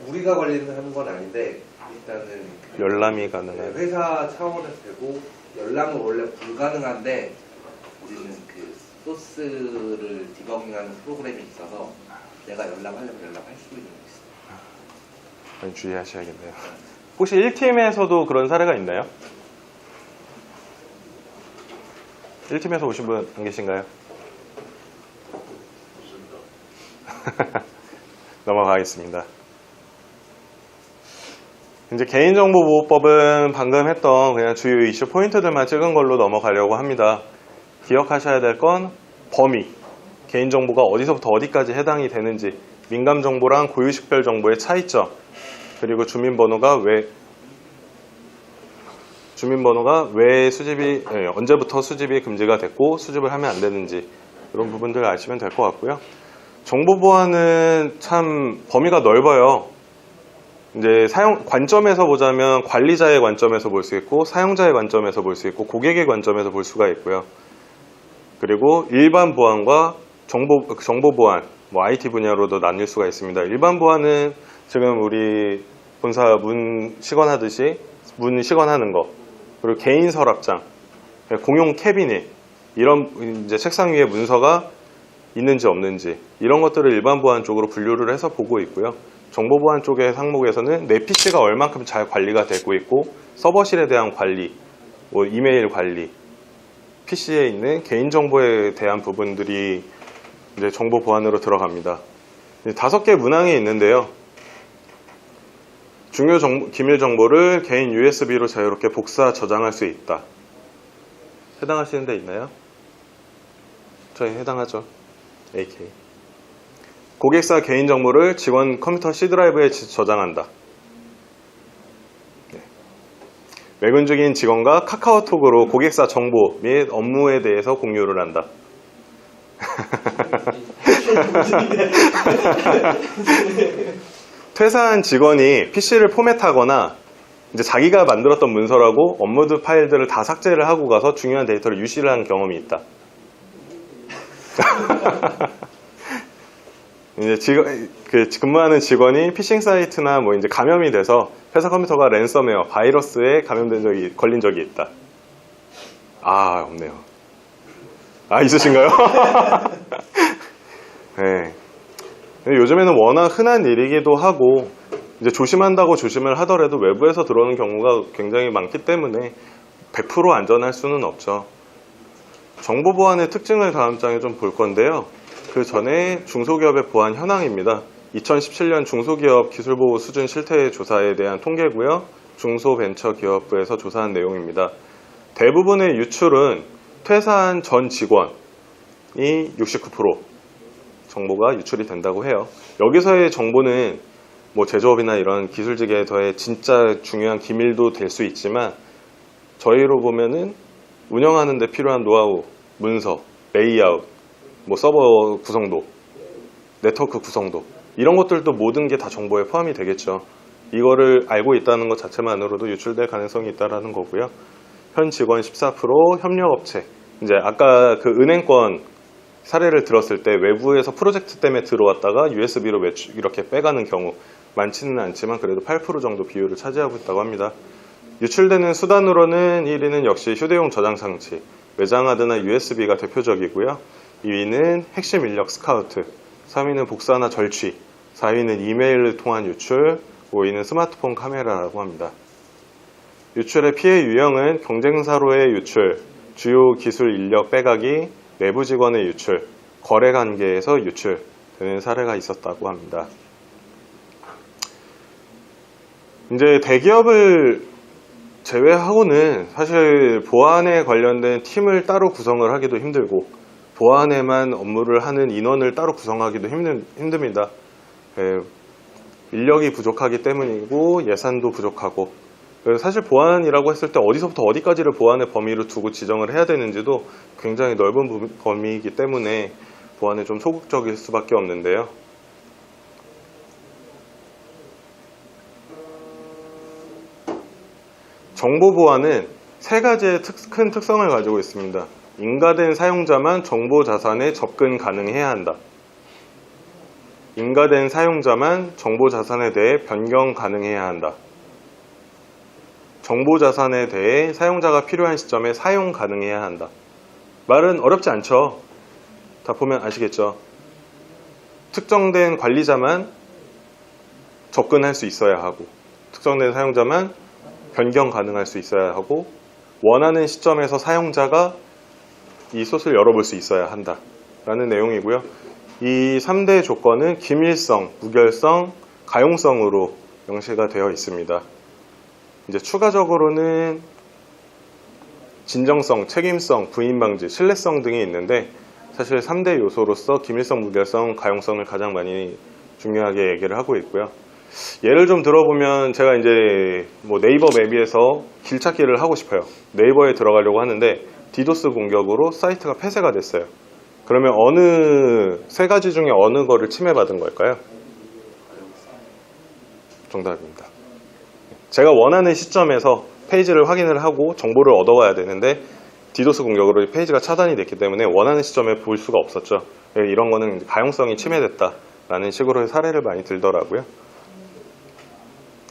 우리가 관리하는 건 아닌데 일단은 열람이 가능한. 회사 차원에서 되고 열람은 원래 불가능한데 우리는 그 소스를 디버깅하는 프로그램이 있어서 내가 열람하려면 열람할 수 있는 게 있어요. 많이 주의하셔야겠네요. 혹시 1팀에서도 그런 사례가 있나요? 1팀에서 오신 분 안 계신가요? 넘어가겠습니다. 이제 개인정보보호법은 방금 했던 그냥 주요 이슈 포인트들만 찍은 걸로 넘어가려고 합니다. 기억하셔야 될 건 범위, 개인정보가 어디서부터 어디까지 해당이 되는지, 민감정보랑 고유식별정보의 차이점, 그리고 주민번호가 왜 수집이, 언제부터 수집이 금지가 됐고 수집을 하면 안 되는지, 이런 부분들 아시면 될 것 같고요. 정보보안은 참 범위가 넓어요. 이제 관점에서 보자면 관리자의 관점에서 볼 수 있고, 사용자의 관점에서 볼 수 있고, 고객의 관점에서 볼 수가 있고요. 그리고 일반 보안과 정보 보안, 뭐 IT 분야로도 나뉠 수가 있습니다. 일반 보안은 지금 우리 본사 문 시건하듯이 문 시건하는 거, 그리고 개인 서랍장, 공용 캐비닛, 이런 이제 책상 위에 문서가 있는지 없는지, 이런 것들을 일반 보안 쪽으로 분류를 해서 보고 있고요. 정보 보안 쪽의 항목에서는 내 PC가 얼만큼 잘 관리가 되고 있고, 서버실에 대한 관리, 뭐 이메일 관리, PC에 있는 개인정보에 대한 부분들이 이제 정보 보안으로 들어갑니다. 5개 문항이 있는데요. 기밀 정보를 개인 USB로 자유롭게 복사 저장할 수 있다. 해당하시는 데 있나요? 저희 해당하죠. AK. 고객사 개인정보를 직원 컴퓨터 C드라이브에 저장한다. 네. 외근 중인 직원과 카카오톡으로 고객사 정보 및 업무에 대해서 공유를 한다. 퇴사한 직원이 PC를 포맷하거나 이제 자기가 만들었던 문서라고 업로드 파일들을 다 삭제를 하고 가서 중요한 데이터를 유실을 한 경험이 있다. 이제 근무하는 직원이 피싱 사이트나 뭐 이제 감염이 돼서 회사 컴퓨터가 랜섬웨어, 바이러스에 걸린 적이 있다. 아, 없네요. 아, 있으신가요? 네. 요즘에는 워낙 흔한 일이기도 하고 이제 조심한다고 조심을 하더라도 외부에서 들어오는 경우가 굉장히 많기 때문에 100% 안전할 수는 없죠. 정보 보안의 특징을 다음 장에 좀 볼 건데요. 그 전에 중소기업의 보안 현황입니다. 2017년 중소기업 기술보호 수준 실태 조사에 대한 통계고요. 중소벤처기업부에서 조사한 내용입니다. 대부분의 유출은 퇴사한 전 직원이 69% 정보가 유출이 된다고 해요. 여기서의 정보는 뭐 제조업이나 이런 기술직에서의 진짜 중요한 기밀도 될 수 있지만 저희로 보면은 운영하는 데 필요한 노하우, 문서, 레이아웃, 뭐 서버 구성도, 네트워크 구성도 이런 것들도 모든 게 다 정보에 포함이 되겠죠. 이거를 알고 있다는 것 자체만으로도 유출될 가능성이 있다는 거고요. 현 직원 14%, 협력업체. 이제 아까 그 은행권 사례를 들었을 때 외부에서 프로젝트 때문에 들어왔다가 USB로 이렇게 빼가는 경우 많지는 않지만 그래도 8% 정도 비율을 차지하고 있다고 합니다. 유출되는 수단으로는 1위는 역시 휴대용 저장 장치, 외장하드나 USB가 대표적이고요. 2위는 핵심 인력 스카우트, 3위는 복사나 절취, 4위는 이메일을 통한 유출, 5위는 스마트폰 카메라라고 합니다. 유출의 피해 유형은 경쟁사로의 유출, 주요 기술 인력 빼가기, 내부 직원의 유출, 거래 관계에서 유출되는 사례가 있었다고 합니다. 이제 대기업을 제외하고는 사실 보안에 관련된 팀을 따로 구성을 하기도 힘들고 보안에만 업무를 하는 인원을 따로 구성하기도 힘듭니다. 인력이 부족하기 때문이고 예산도 부족하고 사실 보안이라고 했을 때 어디서부터 어디까지를 보안의 범위로 두고 지정을 해야 되는지도 굉장히 넓은 범위이기 때문에 보안에 좀 소극적일 수밖에 없는데요. 정보 보안은 세 가지의 큰 특성을 가지고 있습니다. 인가된 사용자만 정보 자산에 접근 가능해야 한다. 인가된 사용자만 정보 자산에 대해 변경 가능해야 한다. 정보 자산에 대해 사용자가 필요한 시점에 사용 가능해야 한다. 말은 어렵지 않죠? 다 보면 아시겠죠? 특정된 관리자만 접근할 수 있어야 하고 특정된 사용자만 변경 가능할 수 있어야 하고 원하는 시점에서 사용자가 이 솥을 열어볼 수 있어야 한다 라는 내용이고요. 이 3대 조건은 기밀성, 무결성, 가용성으로 명시가 되어 있습니다. 이제 추가적으로는 진정성, 책임성, 부인 방지, 신뢰성 등이 있는데 사실 3대 요소로서 기밀성, 무결성, 가용성을 가장 많이 중요하게 얘기를 하고 있고요. 예를 좀 들어보면 제가 이제 뭐 네이버 맵에서 길찾기를 하고 싶어요. 네이버에 들어가려고 하는데 디도스 공격으로 사이트가 폐쇄가 됐어요. 그러면 어느 세 가지 중에 어느 거를 침해받은 걸까요? 정답입니다. 제가 원하는 시점에서 페이지를 확인을 하고 정보를 얻어가야 되는데 디도스 공격으로 페이지가 차단이 됐기 때문에 원하는 시점에 볼 수가 없었죠. 이런 거는 가용성이 침해됐다라는 식으로의 사례를 많이 들더라고요.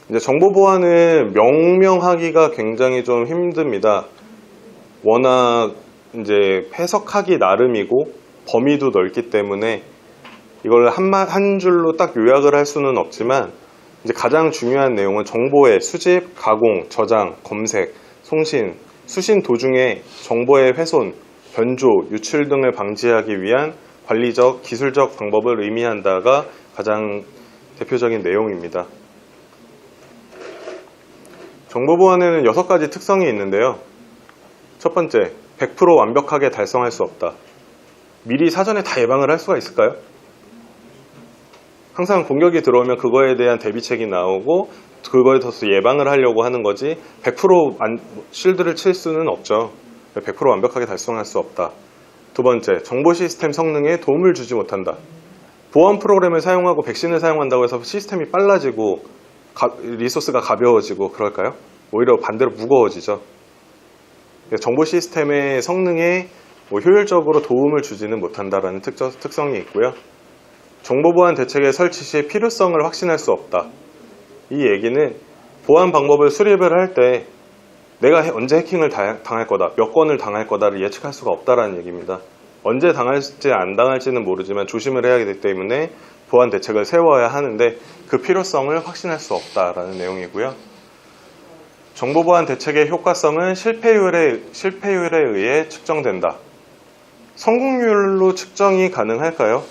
이제 정보 보안은 명명하기가 굉장히 좀 힘듭니다. 워낙 이제 해석하기 나름이고 범위도 넓기 때문에 이걸 한 줄로 딱 요약을 할 수는 없지만 이제 가장 중요한 내용은 정보의 수집, 가공, 저장, 검색, 송신, 수신 도중에 정보의 훼손, 변조, 유출 등을 방지하기 위한 관리적, 기술적 방법을 의미한다가 가장 대표적인 내용입니다. 정보 보안에는 6가지 특성이 있는데요. 첫 번째, 100% 완벽하게 달성할 수 없다. 미리 사전에 다 예방을 할 수가 있을까요? 항상 공격이 들어오면 그거에 대한 대비책이 나오고 그거에 대해서 예방을 하려고 하는 거지 100% 실드를 칠 수는 없죠. 100% 완벽하게 달성할 수 없다. 두 번째, 정보 시스템 성능에 도움을 주지 못한다. 보안 프로그램을 사용하고 백신을 사용한다고 해서 시스템이 빨라지고 리소스가 가벼워지고 그럴까요? 오히려 반대로 무거워지죠. 정보 시스템의 성능에 효율적으로 도움을 주지는 못한다라는 특성이 있고요. 정보 보안 대책의 설치 시 필요성을 확신할 수 없다. 이 얘기는 보안 방법을 수립을 할 때 내가 언제 해킹을 당할 거다, 몇 건을 당할 거다를 예측할 수가 없다라는 얘기입니다. 언제 당할지 안 당할지는 모르지만 조심을 해야 되기 때문에 보안 대책을 세워야 하는데 그 필요성을 확신할 수 없다라는 내용이고요. 정보 보안 대책의 효과성은 실패율에 의해 측정된다. 성공률로 측정이 가능할까요?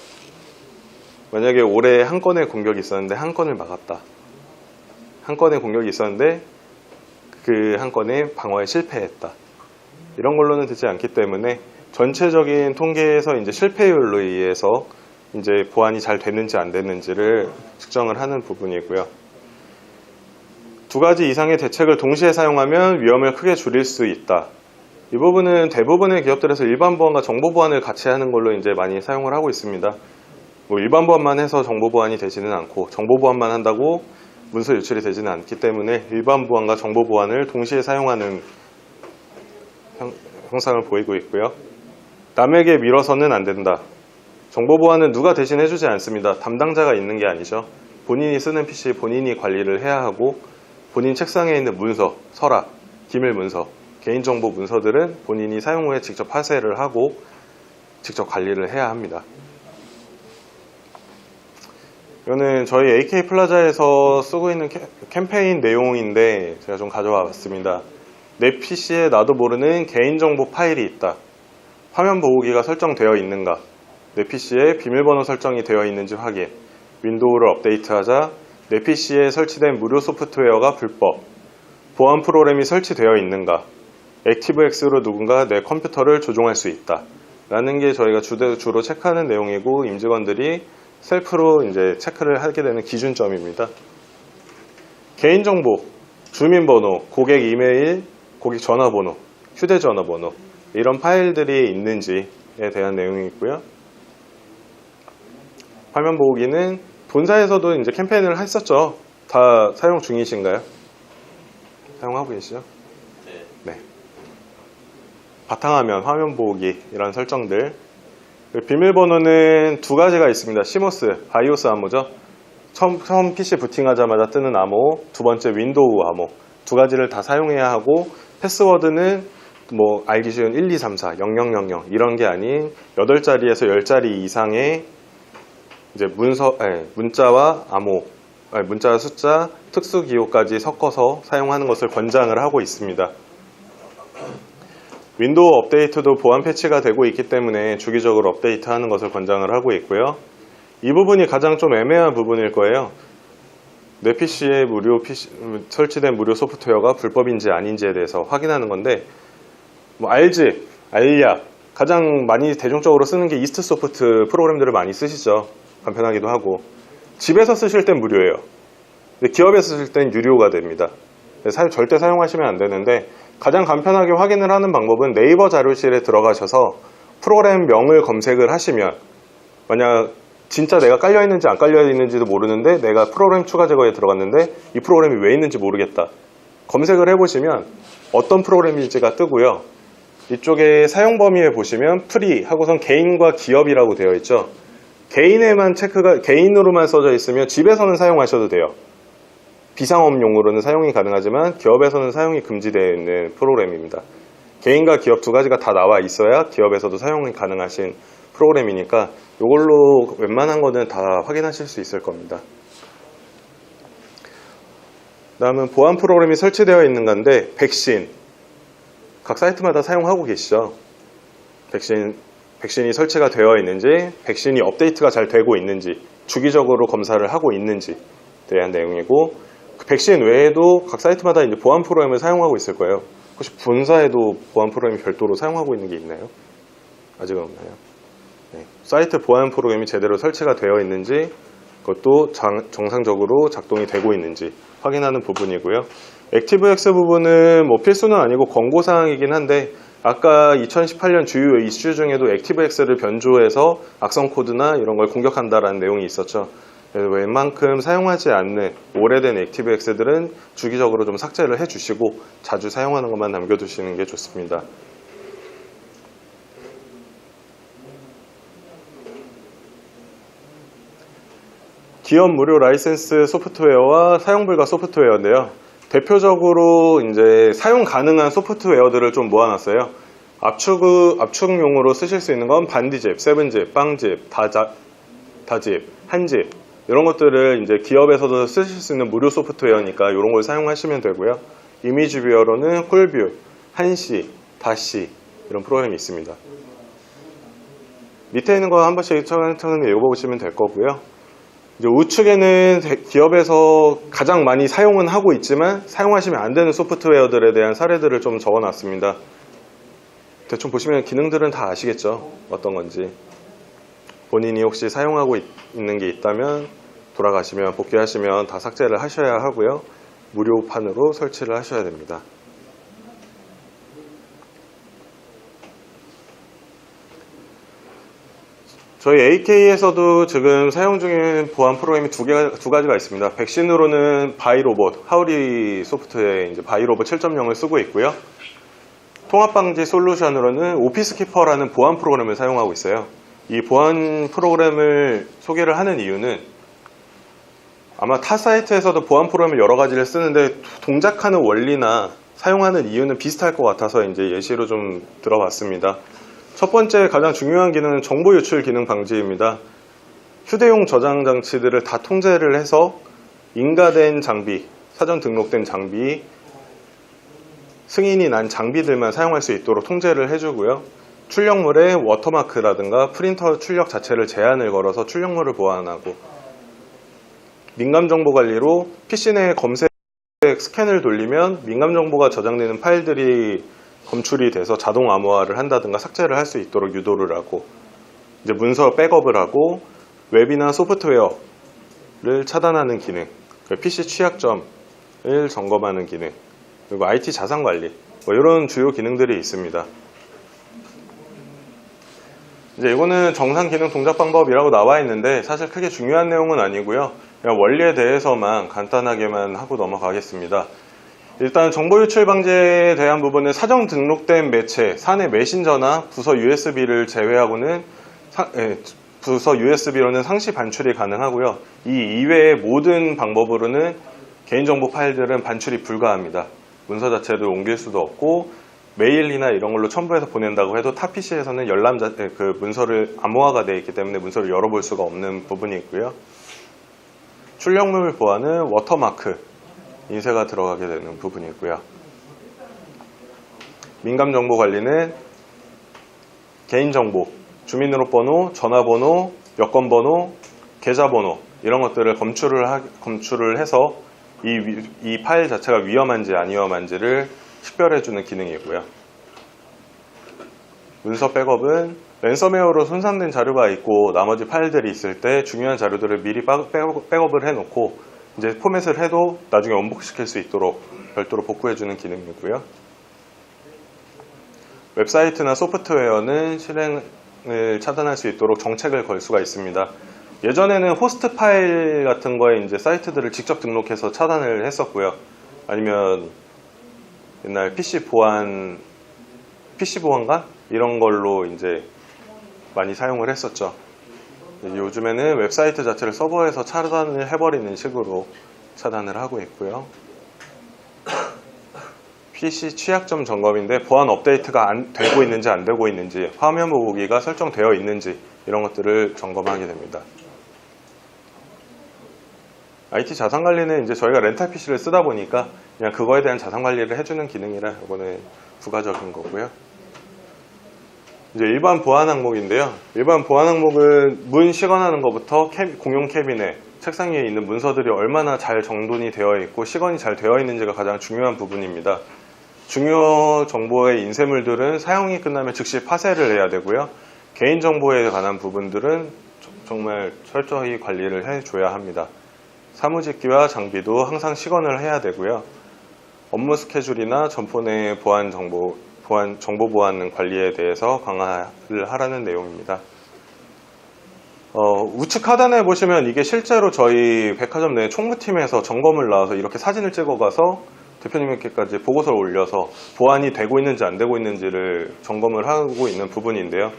만약에 올해 한 건의 공격이 있었는데 한 건을 막았다. 한 건의 공격이 있었는데 그 한 건의 방어에 실패했다. 이런 걸로는 되지 않기 때문에 전체적인 통계에서 이제 실패율로 의해서 이제 보안이 잘 됐는지 안 됐는지를 측정을 하는 부분이고요. 두 가지 이상의 대책을 동시에 사용하면 위험을 크게 줄일 수 있다. 이 부분은 대부분의 기업들에서 일반 보안과 정보 보안을 같이 하는 걸로 이제 많이 사용을 하고 있습니다. 일반 보안만 해서 정보 보안이 되지는 않고 정보 보안만 한다고 문서 유출이 되지는 않기 때문에 일반 보안과 정보 보안을 동시에 사용하는 형상을 보이고 있고요. 남에게 밀어서는 안 된다. 정보 보안은 누가 대신 해주지 않습니다. 담당자가 있는 게 아니죠. 본인이 쓰는 PC 본인이 관리를 해야 하고 본인 책상에 있는 문서, 서랍, 기밀 문서, 개인정보 문서들은 본인이 사용 후에 직접 하세를 하고 직접 관리를 해야 합니다. 이거는 저희 AK 플라자에서 쓰고 있는 캠페인 내용인데 제가 좀 가져와 봤습니다. 내 PC에 나도 모르는 개인정보 파일이 있다. 화면 보호기가 설정되어 있는가? 내 PC에 비밀번호 설정이 되어 있는지 확인. 윈도우를 업데이트하자 내 PC에 설치된 무료 소프트웨어가 불법. 보안 프로그램이 설치되어 있는가? 액티브엑스로 누군가 내 컴퓨터를 조종할 수 있다. 라는 게 저희가 주로 체크하는 내용이고 임직원들이 셀프로 이제 체크를 하게 되는 기준점입니다. 개인정보, 주민번호, 고객 이메일, 고객 전화번호, 휴대전화번호 이런 파일들이 있는지에 대한 내용이 있고요. 화면 보호기는 본사에서도 이제 캠페인을 했었죠. 다 사용 중이신가요? 사용하고 계시죠? 네. 바탕화면, 화면 보호기 이런 설정들. 비밀번호는 두 가지가 있습니다. 시모스, 바이오스 암호죠. 처음 PC 부팅하자마자 뜨는 암호, 두 번째 윈도우 암호. 두 가지를 다 사용해야 하고 패스워드는 뭐 알기 쉬운 1, 2, 3, 4, 0000 이런 게 아닌 8자리에서 10자리 이상의 이제 문자와 암호, 문자와 숫자, 특수 기호까지 섞어서 사용하는 것을 권장을 하고 있습니다. 윈도우 업데이트도 보안 패치가 되고 있기 때문에 주기적으로 업데이트하는 것을 권장을 하고 있고요. 이 부분이 가장 좀 애매한 부분일 거예요. 내 PC에 설치된 무료 소프트웨어가 불법인지 아닌지에 대해서 확인하는 건데 뭐 알집, 알약, 가장 많이 대중적으로 쓰는 게 이스트소프트 프로그램들을 많이 쓰시죠. 간편하기도 하고. 집에서 쓰실 땐 무료예요. 근데 기업에서 쓰실 땐 유료가 됩니다. 절대 사용하시면 안 되는데 가장 간편하게 확인을 하는 방법은 네이버 자료실에 들어가셔서 프로그램명을 검색을 하시면 만약 진짜 내가 깔려있는지 안 깔려있는지도 모르는데 내가 프로그램 추가 제거에 들어갔는데 이 프로그램이 왜 있는지 모르겠다. 검색을 해보시면 어떤 프로그램인지가 뜨고요. 이쪽에 사용 범위에 보시면 프리 하고선 개인과 기업이라고 되어 있죠. 개인으로만 써져 있으면 집에서는 사용하셔도 돼요. 비상업용으로는 사용이 가능하지만 기업에서는 사용이 금지되어 있는 프로그램입니다. 개인과 기업 두 가지가 다 나와 있어야 기업에서도 사용이 가능하신 프로그램이니까 이걸로 웬만한 거는 다 확인하실 수 있을 겁니다. 다음은 보안 프로그램이 설치되어 있는 건데 백신, 각 사이트마다 사용하고 계시죠. 백신이 설치가 되어 있는지, 백신이 업데이트가 잘 되고 있는지, 주기적으로 검사를 하고 있는지 대한 내용이고 백신 외에도 각 사이트마다 이제 보안 프로그램을 사용하고 있을 거예요. 혹시 본사에도 보안 프로그램이 별도로 사용하고 있는 게 있나요? 아직은 없나요? 네. 사이트 보안 프로그램이 제대로 설치가 되어 있는지, 그것도 정상적으로 작동이 되고 있는지 확인하는 부분이고요. 액티브엑스 부분은 뭐 필수는 아니고 권고사항이긴 한데, 아까 2018년 주요 이슈 중에도 액티브엑스를 변조해서 악성 코드나 이런 걸 공격한다라는 내용이 있었죠. 그래서 웬만큼 사용하지 않는 오래된 액티브엑스들은 주기적으로 좀 삭제를 해주시고 자주 사용하는 것만 남겨두시는 게 좋습니다. 기업 무료 라이센스 소프트웨어와 사용 불가 소프트웨어인데요. 대표적으로 이제 사용 가능한 소프트웨어들을 좀 모아놨어요. 압축용으로 쓰실 수 있는 건 반디집, 세븐집, 빵집, 다집, 한집 이런 것들을 이제 기업에서도 쓰실 수 있는 무료 소프트웨어니까 이런 걸 사용하시면 되고요. 이미지 뷰어로는 쿨뷰, 한시, 다시 이런 프로그램이 있습니다. 밑에 있는 거 한 번씩 천천히 읽어보시면 될 거고요. 이제 우측에는 기업에서 가장 많이 사용은 하고 있지만 사용하시면 안 되는 소프트웨어들에 대한 사례들을 좀 적어놨습니다. 대충 보시면 기능들은 다 아시겠죠? 어떤 건지. 본인이 혹시 사용하고 있는 게 있다면 돌아가시면 복귀하시면 다 삭제를 하셔야 하고요. 무료판으로 설치를 하셔야 됩니다. 저희 AK에서도 지금 사용 중인 보안 프로그램이 두 가지가 있습니다. 백신으로는 바이로봇, 하우리 소프트의 이제 바이로봇 7.0을 쓰고 있고요. 통합방지 솔루션으로는 오피스키퍼라는 보안 프로그램을 사용하고 있어요. 이 보안 프로그램을 소개를 하는 이유는 아마 타 사이트에서도 보안 프로그램을 여러 가지를 쓰는데 동작하는 원리나 사용하는 이유는 비슷할 것 같아서 이제 예시로 좀 들어봤습니다. 첫 번째 가장 중요한 기능은 정보 유출 기능 방지입니다. 휴대용 저장 장치들을 다 통제를 해서 인가된 장비, 사전 등록된 장비, 승인이 난 장비들만 사용할 수 있도록 통제를 해주고요. 출력물에 워터마크라든가 프린터 출력 자체를 제한을 걸어서 출력물을 보완하고, 민감정보 관리로 PC 내 검색 스캔을 돌리면 민감정보가 저장되는 파일들이 검출이 돼서 자동 암호화를 한다든가 삭제를 할 수 있도록 유도를 하고, 이제 문서 백업을 하고, 웹이나 소프트웨어를 차단하는 기능, PC 취약점을 점검하는 기능, 그리고 IT 자산 관리, 뭐 이런 주요 기능들이 있습니다. 이제 이거는 정상 기능 동작 방법이라고 나와 있는데 사실 크게 중요한 내용은 아니고요. 그냥 원리에 대해서만 간단하게만 하고 넘어가겠습니다. 일단 정보 유출 방지에 대한 부분은 사전 등록된 매체, 사내 메신저나 부서 USB를 제외하고는 부서 USB로는 상시 반출이 가능하고요. 이 이외의 모든 방법으로는 개인정보 파일들은 반출이 불가합니다. 문서 자체를 옮길 수도 없고 메일이나 이런 걸로 첨부해서 보낸다고 해도 타 PC에서는 그 문서를 암호화가 되어 있기 때문에 문서를 열어볼 수가 없는 부분이 있고요. 출력물 보안은 워터마크, 인쇄가 들어가게 되는 부분이 있고요. 민감정보 관리는 개인정보, 주민등록번호, 전화번호, 여권번호, 계좌번호 이런 것들을 검출을 해서 이 파일 자체가 위험한지 안 위험한지를 식별해주는 기능이고요. 문서 백업은 랜섬웨어로 손상된 자료가 있고 나머지 파일들이 있을 때 중요한 자료들을 미리 백업을 해놓고 이제 포맷을 해도 나중에 원복시킬 수 있도록 별도로 복구해주는 기능이고요. 웹사이트나 소프트웨어는 실행을 차단할 수 있도록 정책을 걸 수가 있습니다. 예전에는 호스트 파일 같은 거에 이제 사이트들을 직접 등록해서 차단을 했었고요. 아니면 옛날 PC 보안관 이런 걸로 이제 많이 사용을 했었죠. 요즘에는 웹사이트 자체를 서버에서 차단을 해버리는 식으로 차단을 하고 있고요. PC 취약점 점검인데 보안 업데이트가 되고 있는지 안 되고 있는지, 화면 보기가 설정되어 있는지 이런 것들을 점검하게 됩니다. IT 자산 관리는 이제 저희가 렌탈 PC를 쓰다 보니까 그냥 그거에 대한 자산 관리를 해주는 기능이라 이거는 부가적인 거고요. 이제 일반 보안 항목인데요. 일반 보안 항목은 문 시건하는 것부터 공용 캐비넷, 책상 위에 있는 문서들이 얼마나 잘 정돈이 되어 있고 시건이 잘 되어 있는지가 가장 중요한 부분입니다. 중요 정보의 인쇄물들은 사용이 끝나면 즉시 파쇄를 해야 되고요. 개인정보에 관한 부분들은 정말 철저히 관리를 해줘야 합니다. 사무집기와 장비도 항상 시건을 해야 되고요. 업무 스케줄이나 점포 내 정보 보안 관리에 대해서 강화를 하라는 내용입니다. 우측 하단에 보시면 이게 실제로 저희 백화점 내 총무팀에서 점검을 나와서 이렇게 사진을 찍어가서 대표님께까지 보고서를 올려서 보안이 되고 있는지 안 되고 있는지를 점검을 하고 있는 부분인데요.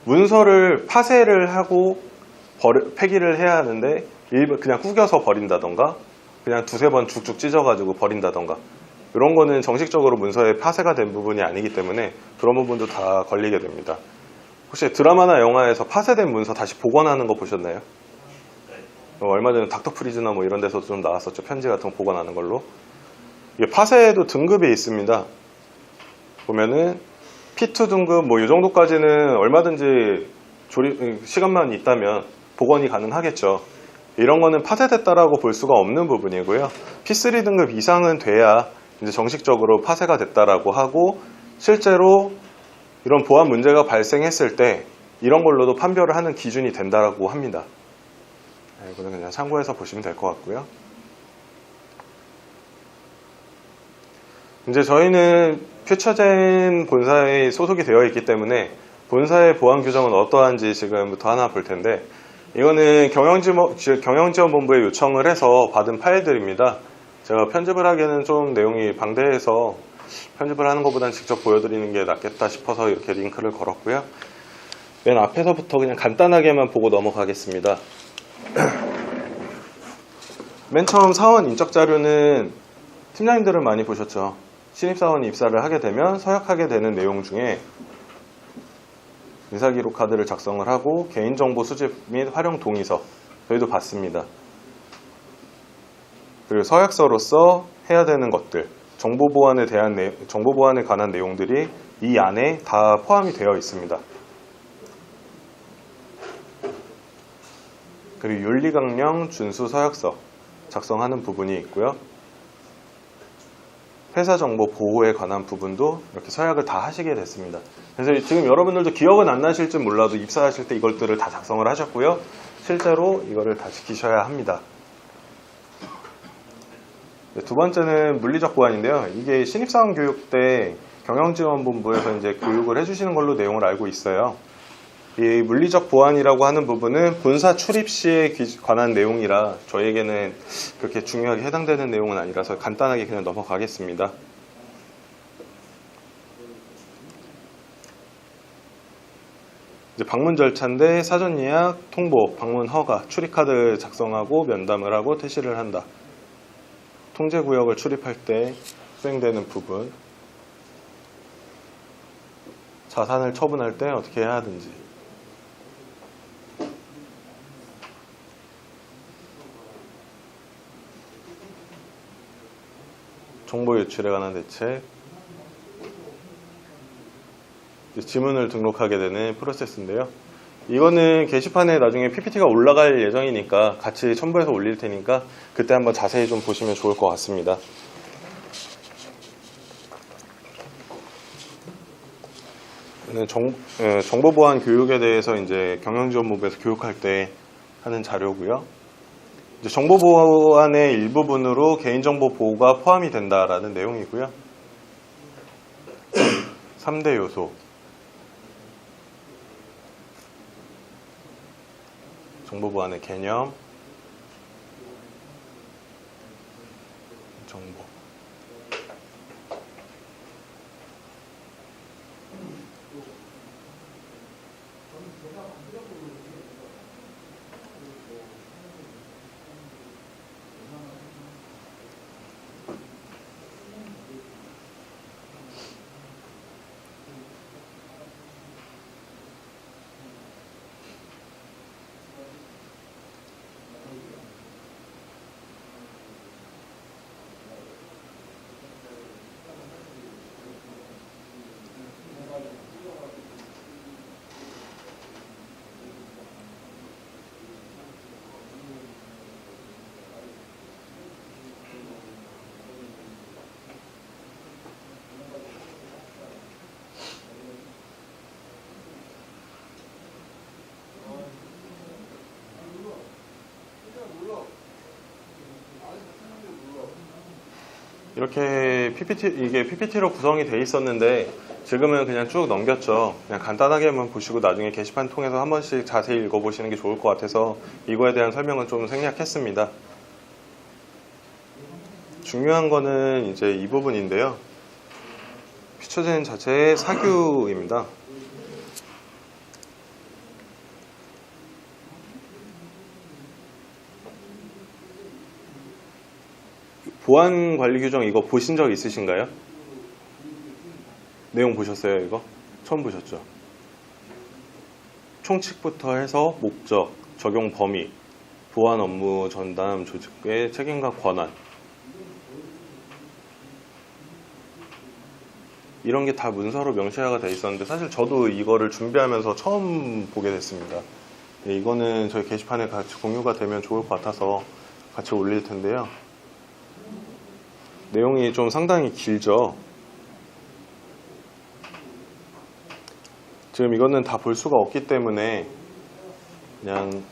문서를 파쇄를 하고 폐기를 해야 하는데 그냥 구겨서 버린다던가 그냥 두세 번 쭉쭉 찢어가지고 버린다던가 이런 거는 정식적으로 문서에 파쇄가 된 부분이 아니기 때문에 그런 부분도 다 걸리게 됩니다. 혹시 드라마나 영화에서 파쇄된 문서 다시 복원하는 거 보셨나요? 얼마 전에 닥터 프리즈나 뭐 이런 데서 좀 나왔었죠. 편지 같은 거 복원하는 걸로. 이게 파쇄에도 등급이 있습니다. 보면은 P2 등급 뭐 이 정도까지는 얼마든지 시간만 있다면 복원이 가능하겠죠. 이런 거는 파쇄됐다라고 볼 수가 없는 부분이고요. P3 등급 이상은 돼야 이제 정식적으로 파쇄가 됐다라고 하고 실제로 이런 보안 문제가 발생했을 때 이런 걸로도 판별을 하는 기준이 된다라고 합니다. 이거는 그냥 참고해서 보시면 될 것 같고요. 이제 저희는 퓨처젠 본사에 소속이 되어 있기 때문에 본사의 보안 규정은 어떠한지 지금부터 하나 볼 텐데 이거는 경영지원본부에 요청을 해서 받은 파일들입니다. 제가 편집을 하기에는 좀 내용이 방대해서 편집을 하는 것보다는 직접 보여드리는 게 낫겠다 싶어서 이렇게 링크를 걸었고요. 맨 앞에서부터 그냥 간단하게만 보고 넘어가겠습니다. 맨 처음 사원 인적 자료는 팀장님들은 많이 보셨죠. 신입사원이 입사를 하게 되면 서약하게 되는 내용 중에 인사기록 카드를 작성을 하고 개인정보 수집 및 활용 동의서 저희도 받습니다. 그리고 서약서로서 해야 되는 것들 정보 보안에 관한 내용들이 이 안에 다 포함이 되어 있습니다. 그리고 윤리강령 준수 서약서 작성하는 부분이 있고요. 회사 정보 보호에 관한 부분도 이렇게 서약을 다 하시게 됐습니다. 그래서 지금 여러분들도 기억은 안 나실지 몰라도 입사하실 때 이것들을 다 작성을 하셨고요. 실제로 이거를 다 지키셔야 합니다. 두 번째는 물리적 보안인데요. 이게 신입사원 교육 때 경영지원본부에서 이제 교육을 해주시는 걸로 내용을 알고 있어요. 이 물리적 보안이라고 하는 부분은 본사 출입 시에 관한 내용이라 저에게는 그렇게 중요하게 해당되는 내용은 아니라서 간단하게 그냥 넘어가겠습니다. 이제 방문 절차인데 사전 예약, 통보, 방문 허가, 출입카드 작성하고 면담을 하고 퇴실을 한다. 통제구역을 출입할 때 수행되는 부분, 자산을 처분할 때 어떻게 해야 하든지, 정보 유출에 관한 대책, 지문을 등록하게 되는 프로세스인데요. 이거는 게시판에 나중에 PPT가 올라갈 예정이니까 같이 첨부해서 올릴 테니까 그때 한번 자세히 좀 보시면 좋을 것 같습니다. 정보보안 교육에 대해서 이제 경영지원본부에서 교육할 때 하는 자료고요. 이제 정보보안의 일부분으로 개인정보 보호가 포함이 된다라는 내용이고요. 3대 요소. 정보보안의 개념, 정보. 이렇게 이게 PPT로 구성이 돼 있었는데 지금은 그냥 쭉 넘겼죠. 그냥 간단하게만 보시고 나중에 게시판 통해서 한 번씩 자세히 읽어보시는 게 좋을 것 같아서 이거에 대한 설명은 좀 생략했습니다. 중요한 거는 이제 이 부분인데요. 퓨처젠 자체의 사규입니다. 보안 관리 규정 이거 보신 적 있으신가요? 내용 보셨어요, 이거? 처음 보셨죠? 총칙부터 해서 목적, 적용 범위, 보안 업무 전담 조직의 책임과 권한. 이런 게 다 문서로 명시화가 돼 있었는데 사실 저도 이거를 준비하면서 처음 보게 됐습니다. 이거는 저희 게시판에 같이 공유가 되면 좋을 것 같아서 같이 올릴 텐데요. 내용이 좀 상당히 길죠. 지금 이거는 다 볼 수가 없기 때문에 그냥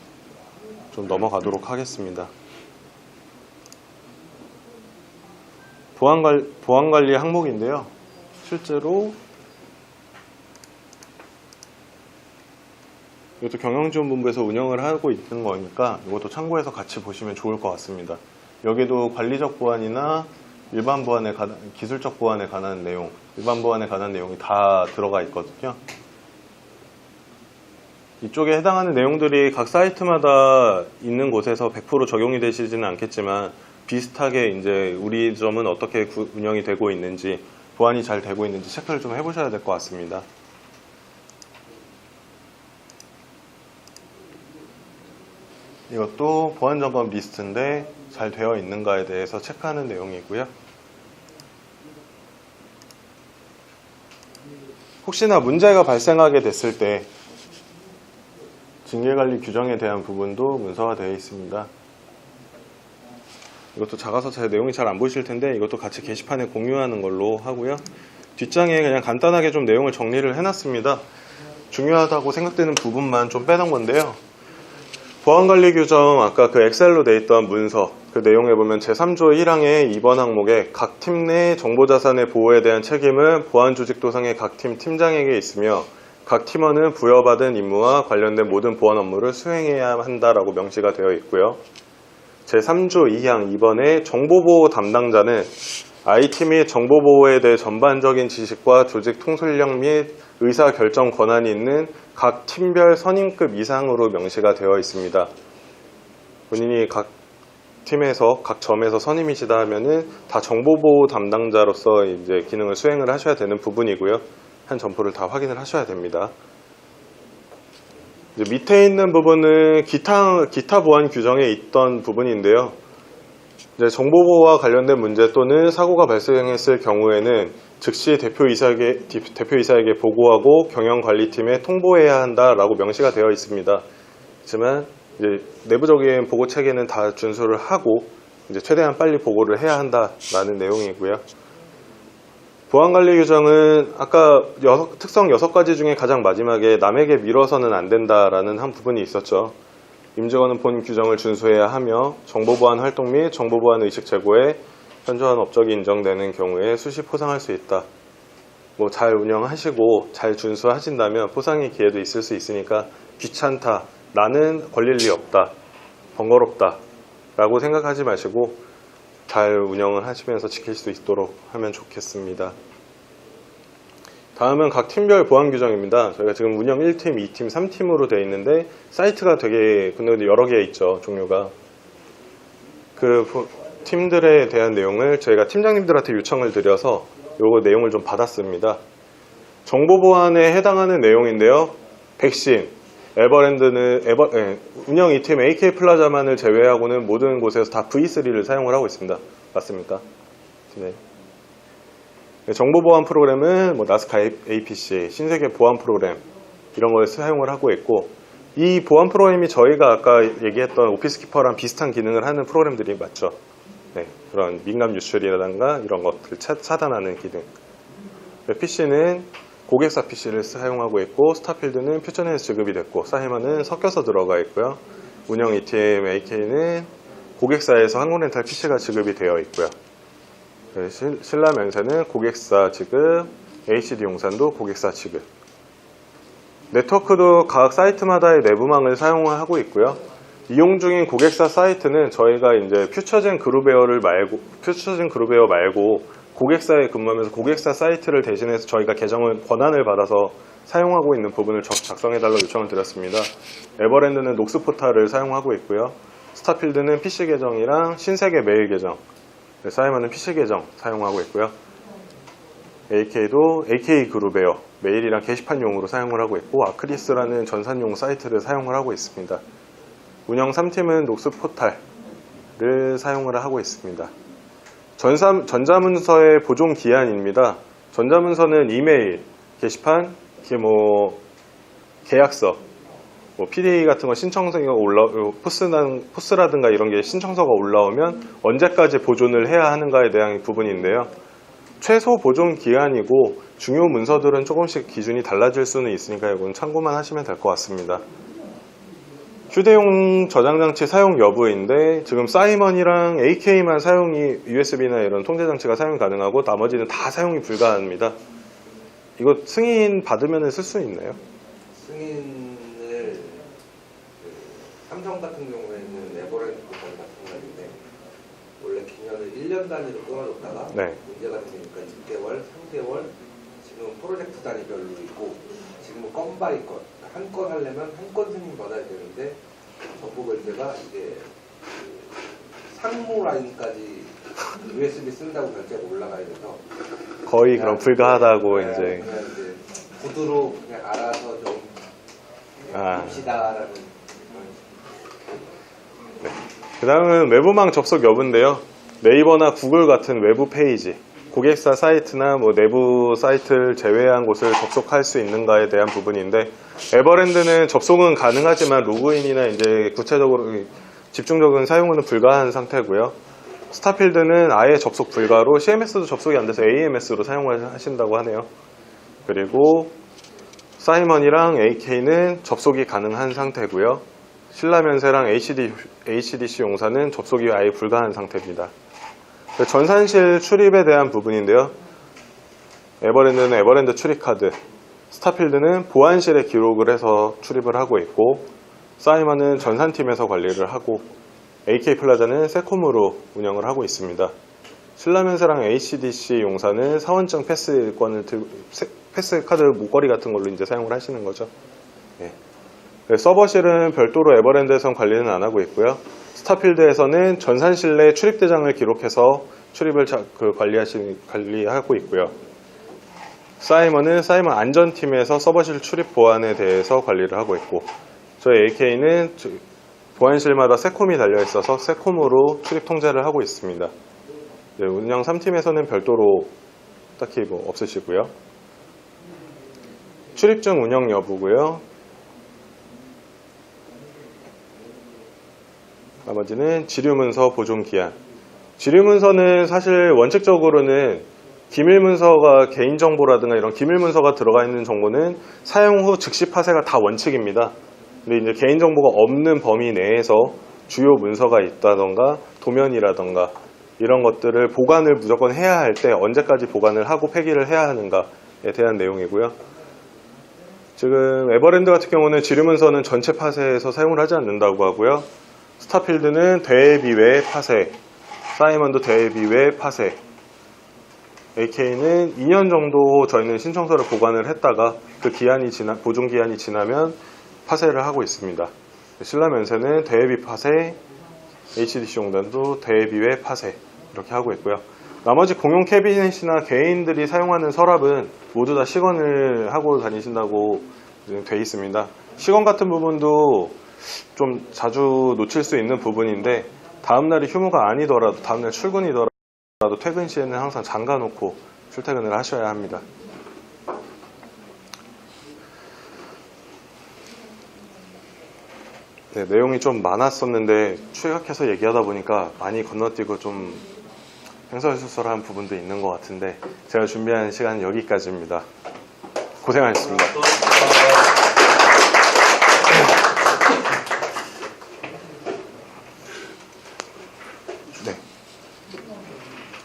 좀 넘어가도록 하겠습니다. 보안관리 항목인데요. 실제로 이것도 경영지원본부에서 운영을 하고 있는 거니까 이것도 참고해서 같이 보시면 좋을 것 같습니다. 여기도 관리적 보안이나 일반 보안에 관한, 기술적 보안에 관한 내용, 일반 보안에 관한 내용이 다 들어가 있거든요. 이쪽에 해당하는 내용들이 각 사이트마다 있는 곳에서 100% 적용이 되시지는 않겠지만 비슷하게 이제 우리 점은 어떻게 운영이 되고 있는지, 보안이 잘 되고 있는지 체크를 좀 해보셔야 될 것 같습니다. 이것도 보안 점검 리스트인데 잘 되어 있는가에 대해서 체크하는 내용이고요. 혹시나 문제가 발생하게 됐을 때 징계관리 규정에 대한 부분도 문서화되어 있습니다. 이것도 작아서 제 내용이 잘 안 보이실 텐데 이것도 같이 게시판에 공유하는 걸로 하고요. 뒷장에 그냥 간단하게 좀 내용을 정리를 해놨습니다. 중요하다고 생각되는 부분만 좀 빼놓은 건데요. 보안관리 규정 아까 그 엑셀로 돼 있던 문서 그 내용에 보면 제3조 1항의 2번 항목에 각 팀 내 정보자산의 보호에 대한 책임은 보안조직도상의 각 팀 팀장에게 있으며 각 팀원은 부여받은 임무와 관련된 모든 보안 업무를 수행해야 한다라고 명시가 되어 있고요. 제3조 2항 2번의 정보보호 담당자는 IT 및 정보보호에 대해 전반적인 지식과 조직 통솔력 및 의사결정 권한이 있는 각 팀별 선임급 이상으로 명시가 되어 있습니다. 본인이 각 팀에서 각 점에서 선임이시다 하면은 다 정보보호 담당자로서 이제 기능을 수행을 하셔야 되는 부분이고요. 한 점포를 다 확인을 하셔야 됩니다. 이제 밑에 있는 부분은 기타 보안 규정에 있던 부분인데요. 이제 정보보호와 관련된 문제 또는 사고가 발생했을 경우에는 즉시 대표이사에게 보고하고 경영관리팀에 통보해야 한다라고 명시가 되어 있습니다. 하지만 이제 내부적인 보고 체계는 다 준수를 하고 이제 최대한 빨리 보고를 해야 한다라는 내용이고요. 보안관리 규정은 아까 특성 6가지 중에 가장 마지막에 남에게 밀어서는 안 된다라는 한 부분이 있었죠. 임직원은 본 규정을 준수해야 하며 정보보안 활동 및 정보보안 의식 제고에 현저한 업적이 인정되는 경우에 수시 포상할 수 있다. 뭐 잘 운영하시고 잘 준수하신다면 포상의 기회도 있을 수 있으니까 귀찮다, 나는 걸릴 리 없다, 번거롭다 라고 생각하지 마시고 잘 운영을 하시면서 지킬 수 있도록 하면 좋겠습니다. 다음은 각 팀별 보안 규정입니다. 저희가 지금 운영 1팀, 2팀, 3팀으로 되어 있는데 사이트가 되게 근데 여러 개 있죠, 종류가. 그 팀들에 대한 내용을 저희가 팀장님들한테 요청을 드려서 요거 내용을 좀 받았습니다. 정보보안에 해당하는 내용인데요. 백신, 에버랜드는 운영 2팀 AK 플라자만을 제외하고는 모든 곳에서 다 V3를 사용을 하고 있습니다. 맞습니까? 네. 정보보안 프로그램은 뭐 나스카 APC, 신세계 보안 프로그램 이런 걸 사용을 하고 있고 이 보안 프로그램이 저희가 아까 얘기했던 오피스키퍼랑 비슷한 기능을 하는 프로그램들이 맞죠. 네, 그런 민감 유출이라든가 이런 것들 차단하는 기능. PC는 고객사 PC를 사용하고 있고 스타필드는 퓨처넷에서 지급이 됐고 사이먼은 섞여서 들어가 있고요. 운영 2팀 AK는 고객사에서 항공렌탈 PC가 지급이 되어 있고요. 신라 면세는 고객사 지급, HD 용산도 고객사 지급. 네트워크도 각 사이트마다의 내부망을 사용을 하고 있고요. 이용 중인 고객사 사이트는 저희가 이제 퓨처젠 그룹웨어 말고 고객사에 근무하면서 고객사 사이트를 대신해서 저희가 계정을 권한을 받아서 사용하고 있는 부분을 작성해달라고 요청을 드렸습니다. 에버랜드는 녹스 포탈을 사용하고 있고요. 스타필드는 PC 계정이랑 신세계 메일 계정, 사이먼은 PC 계정 사용하고 있고요. AK도 AK 그룹웨어 메일이랑 게시판용으로 사용을 하고 있고, 아크리스라는 전산용 사이트를 사용을 하고 있습니다. 운영 3팀은 녹스 포탈을 사용을 하고 있습니다. 전자문서의 보존 기한입니다. 전자문서는 이메일, 게시판, 계약서, PDA 같은 거 신청서가 포스라든가 이런 게 신청서가 올라오면 언제까지 보존을 해야 하는가에 대한 부분인데요. 최소 보존 기한이고 중요 문서들은 조금씩 기준이 달라질 수는 있으니까 이건 참고만 하시면 될 것 같습니다. 휴대용 저장장치 사용 여부인데 지금 사이먼이랑 AK만 사용이 USB나 이런 통제장치가 사용 가능하고 나머지는 다 사용이 불가합니다. 이거 승인 받으면 쓸 수 있나요? 승인을 삼성 같은 경우에는 에버랜드 보통 마찬가지인데 원래 기간을 1년 단위로 끊어줬다가 네. 문제가 되니까 6개월, 3개월 지금 프로젝트 단위별로 있고 지금은 건바이건 한 건 하려면 한 건 승인 받아야 되는데 정부 결제가 이게 상무 라인까지 USB 쓴다고 결제가 올라가야 돼서 거의 그럼 불가하다고 이제. 그냥 이제 구두로 그냥 알아서 좀 봅시다라는. 그 다음은 외부망 접속 여부인데요. 네이버나 구글 같은 외부 페이지, 고객사 사이트나 내부 사이트를 제외한 곳을 접속할 수 있는가에 대한 부분인데, 에버랜드는 접속은 가능하지만 로그인이나 이제 구체적으로 집중적인 사용은 불가한 상태고요. 스타필드는 아예 접속 불가로 CMS도 접속이 안 돼서 AMS로 사용을 하신다고 하네요. 그리고 사이먼이랑 AK는 접속이 가능한 상태고요. 신라면세랑 HDC 용사는 접속이 아예 불가한 상태입니다. 전산실 출입에 대한 부분인데요. 에버랜드는 에버랜드 출입카드, 스타필드는 보안실에 기록을 해서 출입을 하고 있고, 사이먼은 전산팀에서 관리를 하고, AK 플라자는 세콤으로 운영을 하고 있습니다. 신라면세랑 HDC 용사는 사원증 패스권을 패스 카드 목걸이 같은 걸로 이제 사용을 하시는 거죠. 예. 서버실은 별도로 에버랜드에선 관리는 안 하고 있고요. 스타필드에서는 전산실 내 출입대장을 기록해서 출입을 관리하고 있고요. 사이먼은 사이먼 안전팀에서 서버실 출입 보안에 대해서 관리를 하고 있고, 저희 AK는 보안실마다 세콤이 달려 있어서 세콤으로 출입 통제를 하고 있습니다. 네, 운영 3팀에서는 별도로 딱히 없으시고요. 출입증 운영 여부고요. 나머지는 지류문서 보존 기한. 지류문서는 사실 원칙적으로는 기밀문서가 개인정보라든가 이런 기밀문서가 들어가 있는 정보는 사용 후 즉시 파쇄가 다 원칙입니다. 근데 이제 개인정보가 없는 범위 내에서 주요 문서가 있다던가 도면이라던가 이런 것들을 보관을 무조건 해야 할 때 언제까지 보관을 하고 폐기를 해야 하는가에 대한 내용이고요. 지금 에버랜드 같은 경우는 지류문서는 전체 파쇄에서 사용을 하지 않는다고 하고요. 스타필드는 대비 외 파쇄, 사이먼도 대비 외 파쇄, AK는 2년 정도 저희는 신청서를 보관을 했다가 그 보존 기한이 지나면 파쇄를 하고 있습니다. 신라면세는 대비 파쇄, HDC 용단도 대비 외 파쇄 이렇게 하고 있고요. 나머지 공용 캐비넷이나 개인들이 사용하는 서랍은 모두 다 시건을 하고 다니신다고 되어 있습니다. 시건 같은 부분도 좀 자주 놓칠 수 있는 부분인데, 다음날이 휴무가 아니더라도 다음날 출근이더라도 퇴근 시에는 항상 잠가 놓고 출퇴근을 하셔야 합니다. 네, 내용이 좀 많았었는데 추격해서 얘기하다 보니까 많이 건너뛰고 좀 횡설수설한 부분도 있는 것 같은데, 제가 준비한 시간은 여기까지입니다. 고생하셨습니다.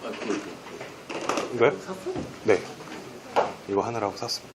아, 그거 이거요? 샀어? 네. 이거 하느라고 샀습니다.